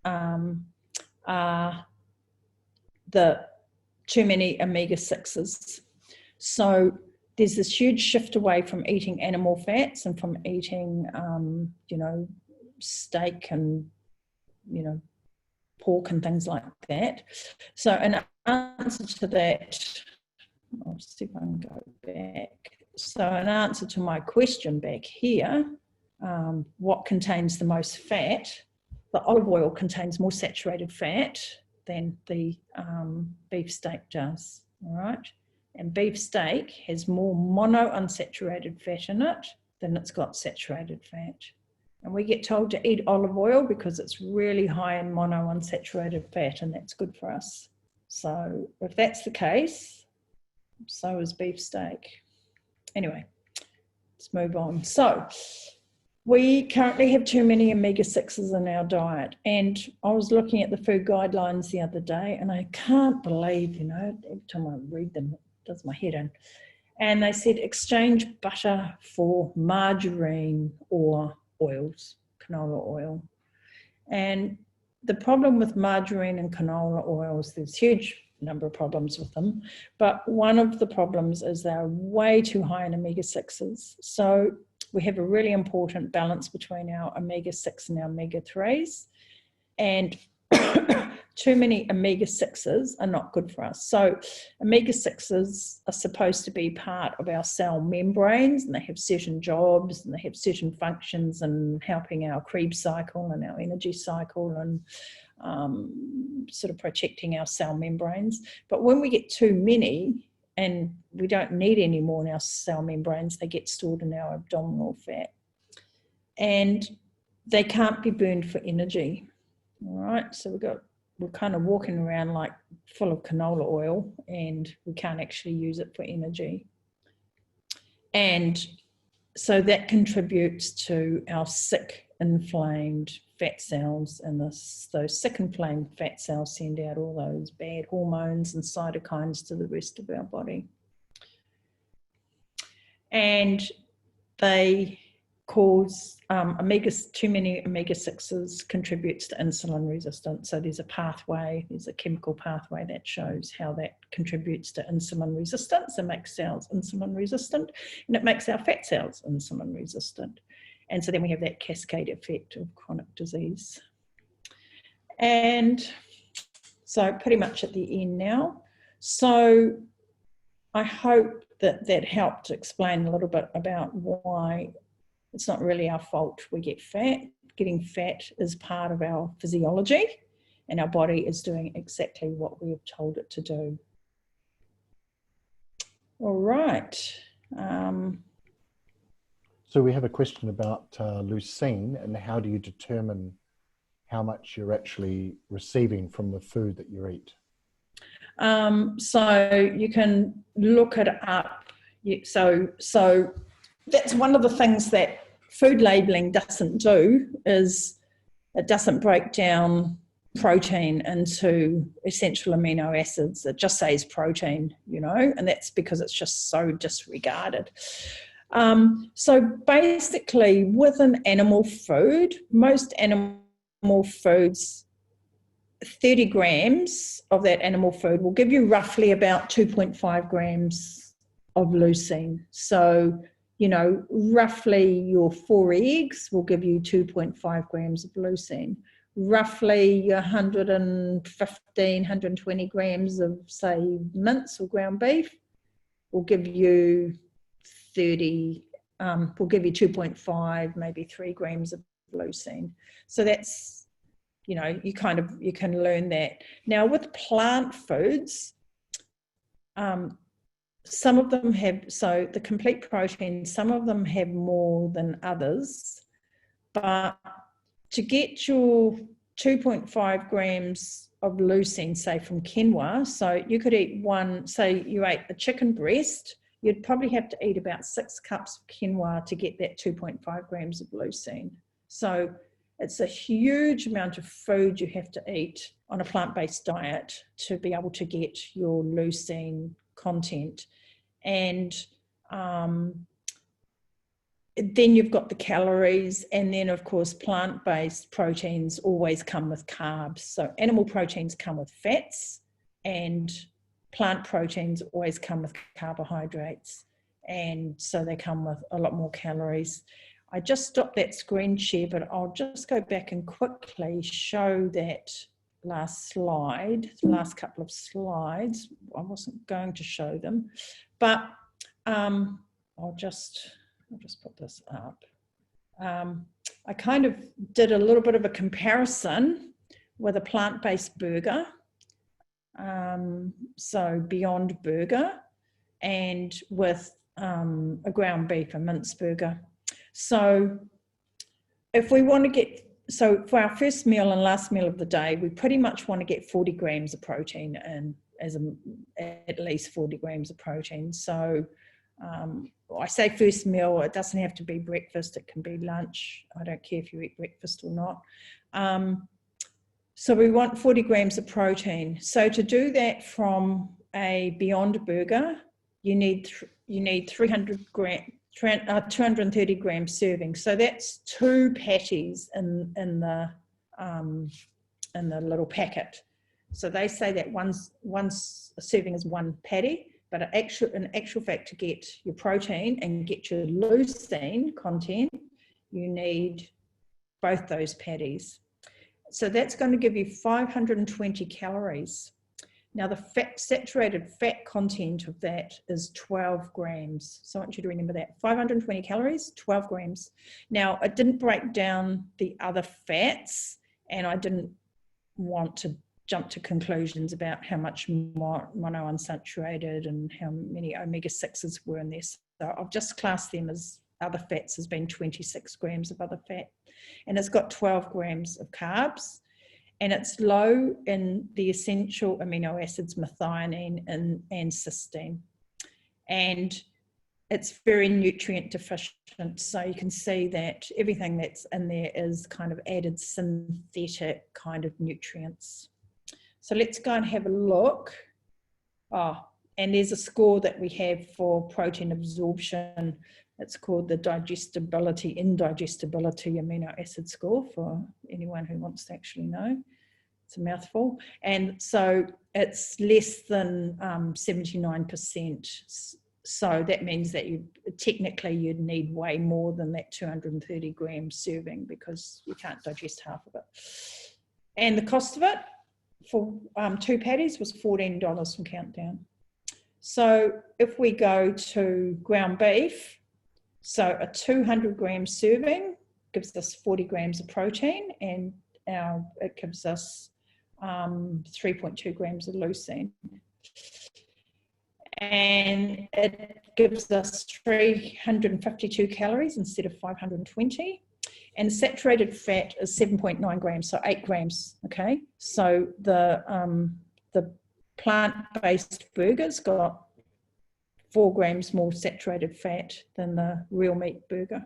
A: are the too many omega-6s. So there's this huge shift away from eating animal fats and from eating, steak and, pork and things like that. So in answer to that, I'll see if I can go back. So in answer to my question back here, what contains the most fat? The olive oil contains more saturated fat than the beef steak does, all right? And beef steak has more monounsaturated fat in it than it's got saturated fat. And we get told to eat olive oil because it's really high in monounsaturated fat, and that's good for us. So if that's the case, so is beef steak. Anyway, let's move on. So we currently have too many omega-6s in our diet. And I was looking at the food guidelines the other day, and I can't believe, every time I read them, it does my head in. And they said exchange butter for margarine or oils, canola oil. And the problem with margarine and canola oils, there's a huge number of problems with them, but one of the problems is they're way too high in omega-6s. So we have a really important balance between our omega-6 and our omega-3s, and too many omega-6s are not good for us. So omega-6s are supposed to be part of our cell membranes, and they have certain jobs and they have certain functions in helping our Krebs cycle and our energy cycle and sort of protecting our cell membranes. But when we get too many, and we don't need any more in our cell membranes. They get stored in our abdominal fat. And they can't be burned for energy. All right, so we're kind of walking around like full of canola oil, and we can't actually use it for energy. And so that contributes to our sick, inflamed fat cells, and those sick, inflamed fat cells send out all those bad hormones and cytokines to the rest of our body. And they cause too many omega-6s contributes to insulin resistance. So there's a chemical pathway that shows how that contributes to insulin resistance. It makes cells insulin resistant, and it makes our fat cells insulin resistant. And so then we have that cascade effect of chronic disease. And so pretty much at the end now. So I hope that helped explain a little bit about why it's not really our fault we get fat. Getting fat is part of our physiology, and our body is doing exactly what we have told it to do. All right.
B: So we have a question about leucine, and how do you determine how much you're actually receiving from the food that you eat?
A: So you can look it up. So that's one of the things that food labeling doesn't do, is it doesn't break down protein into essential amino acids. It just says protein, and that's because it's just so disregarded. So basically, with an animal food, most animal foods, 30 grams of that animal food will give you roughly about 2.5 grams of leucine. So, roughly your 4 eggs will give you 2.5 grams of leucine. Roughly your 120 grams of, say, mince or ground beef will give you 2.5, maybe 3 grams of leucine. So that's, you can learn that. Now with plant foods, some of them have, so the complete protein, some of them have more than others, but to get your 2.5 grams of leucine, say from quinoa, so you could eat say you ate a chicken breast, you'd probably have to eat about 6 cups of quinoa to get that 2.5 grams of leucine. So it's a huge amount of food you have to eat on a plant-based diet to be able to get your leucine content. And then you've got the calories, and then of course plant-based proteins always come with carbs. So animal proteins come with fats, and plant proteins always come with carbohydrates, and so they come with a lot more calories. I just stopped that screen share, but I'll just go back and quickly show that last slide, the last couple of slides. I wasn't going to show them, but I'll just put this up. I kind of did a little bit of a comparison with a plant-based burger, so Beyond Burger, and with a ground beef, a mince burger. So if we want to get, so for our first meal and last meal of the day, we pretty much want to get 40 grams of protein in, at least 40 grams of protein. So I say first meal, it doesn't have to be breakfast, it can be lunch. I don't care if you eat breakfast or not. So we want 40 grams of protein. So to do that from a Beyond Burger, you need 230 gram serving. So that's 2 patties in the little packet. So they say that one serving is 1 patty, but in actual fact, to get your protein and get your leucine content, you need both those patties. So that's going to give you 520 calories. Now the saturated fat content of that is 12 grams. So I want you to remember that. 520 calories, 12 grams. Now it didn't break down the other fats, and I didn't want to jump to conclusions about how much more monounsaturated and how many omega-6s were in there. So I've just classed them as other fats as being 26 grams of other fat. And it's got 12 grams of carbs. And it's low in the essential amino acids methionine and cysteine. And it's very nutrient deficient. So you can see that everything that's in there is kind of added synthetic kind of nutrients. So let's go and have a look. Oh, and there's a score that we have for protein absorption. It's called the indigestibility amino acid score for anyone who wants to actually know. It's a mouthful. And so it's less than 79%. So that means that you'd need way more than that 230 gram serving because you can't digest half of it. And the cost of it for 2 patties was $14 from Countdown. So if we go to ground beef, so a 200 gram serving gives us 40 grams of protein, and it gives us 3.2 grams of leucine. And it gives us 352 calories instead of 520. And saturated fat is 7.9 grams, so 8 grams, okay? So the plant-based burgers got 4 grams more saturated fat than the real meat burger.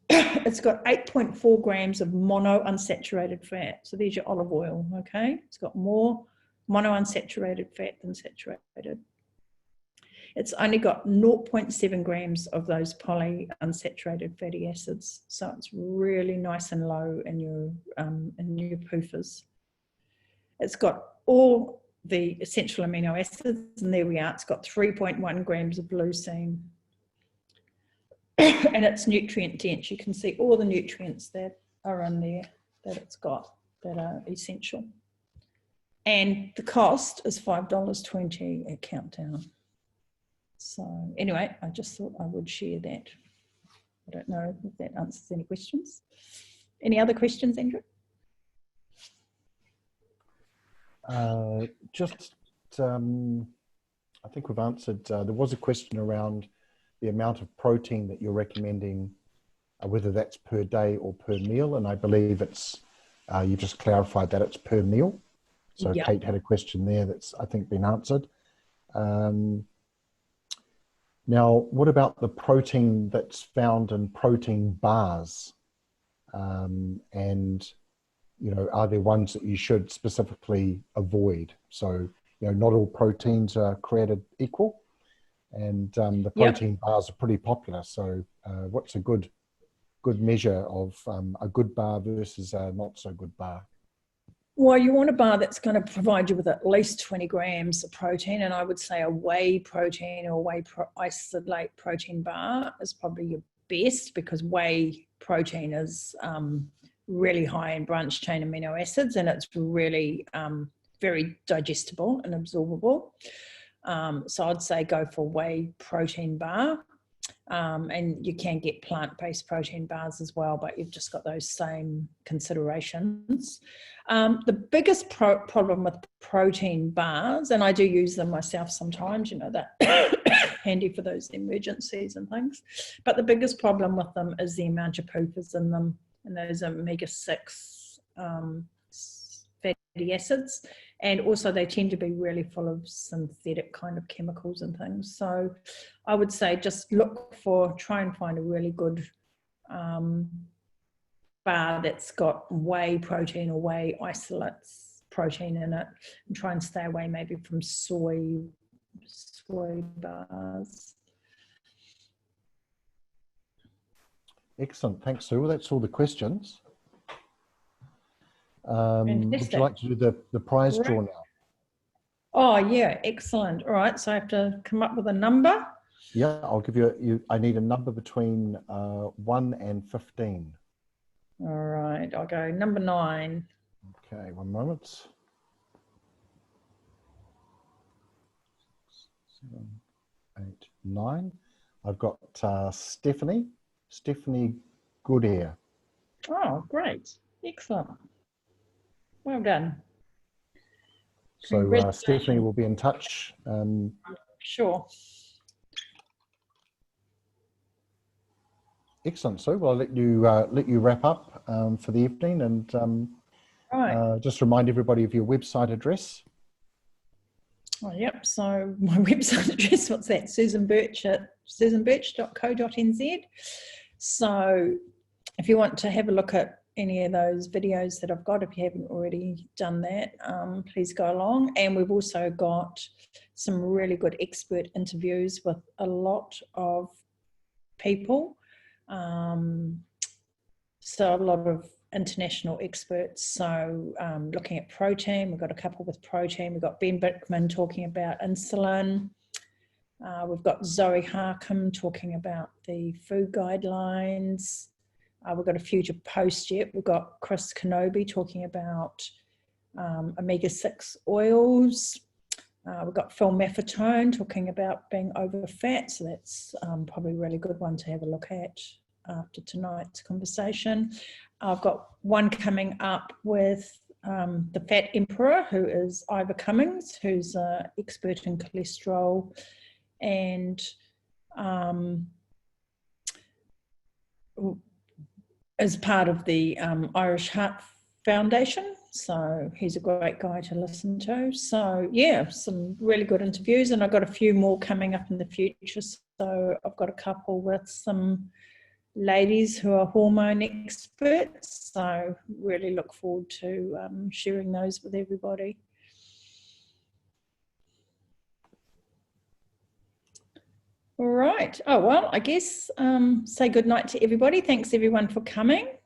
A: It's got 8.4 grams of monounsaturated fat. So there's your olive oil, okay? It's got more monounsaturated fat than saturated. It's only got 0.7 grams of those polyunsaturated fatty acids. So it's really nice and low in your PUFAs. It's got all the essential amino acids, and there we are. It's got 3.1 grams of leucine. And it's nutrient dense. You can see all the nutrients that are in there that it's got that are essential. And the cost is $5.20 at Countdown. So anyway, I just thought I would share that. I don't know if that answers any questions. Any other questions, Andrew?
B: I think we've answered, there was a question around the amount of protein that you're recommending, whether that's per day or per meal. And I believe it's, you just clarified that it's per meal. So yep. Kate had a question there that's, I think, been answered. Now, what about the protein that's found in protein bars? And, you know, are there ones that you should specifically avoid? So, you know, not all proteins are created equal, and the protein yep. bars are pretty popular. So what's a good measure of a good bar versus a not so good bar?
A: Well, you want a bar that's going to provide you with at least 20 grams of protein, and I would say a whey protein or whey isolate protein bar is probably your best, because whey protein is really high in branched chain amino acids, and it's really very digestible and absorbable. So I'd say go for whey protein bar. And you can get plant-based protein bars as well, but you've just got those same considerations. The biggest problem with protein bars, and I do use them myself sometimes, you know, that handy for those emergencies and things, but the biggest problem with them is the amount of PUFAs in them, and those omega-6 fatty acids. And also they tend to be really full of synthetic kind of chemicals and things. So I would say just try and find a really good bar that's got whey protein or whey isolates protein in it, and try and stay away maybe from soy bars.
B: Excellent, thanks, Sue. Well, that's all the questions. Would you like to do the prize draw now?
A: Oh yeah, excellent. All right, so I have to come up with a number.
B: Yeah, I'll give you, I need a number between 1 and 15.
A: All right, I'll go number 9.
B: Okay, 1 moment. 7, 8, 9. I've got Stephanie Goodhair.
A: Oh, great. Excellent. Well done.
B: So Stephanie will be in touch.
A: Sure.
B: Excellent, Sue. Well, I'll let you wrap up for the evening, and
A: Right.
B: just remind everybody of your website address.
A: Oh, yep. So my website address, what's that? Susan Birch at susanbirch.co.nz. So if you want to have a look at any of those videos that I've got, if you haven't already done that, please go along. And we've also got some really good expert interviews with a lot of people. So a lot of international experts. So looking at protein, we've got a couple with protein. We've got Ben Bickman talking about insulin. We've got Zoe Harcum talking about the food guidelines. We've got a future post yet. We've got Chris Kenobi talking about omega-6 oils. We've got Phil Maffetone talking about being over fat. So that's probably a really good one to have a look at after tonight's conversation. I've got one coming up with the Fat Emperor, who is Ivor Cummings, who's an expert in cholesterol, and as part of the Irish Heart Foundation. So he's a great guy to listen to. So yeah, some really good interviews, and I've got a few more coming up in the future. So I've got a couple with some ladies who are hormone experts. So really look forward to sharing those with everybody. All right. Oh, well, I guess say good night to everybody. Thanks everyone for coming.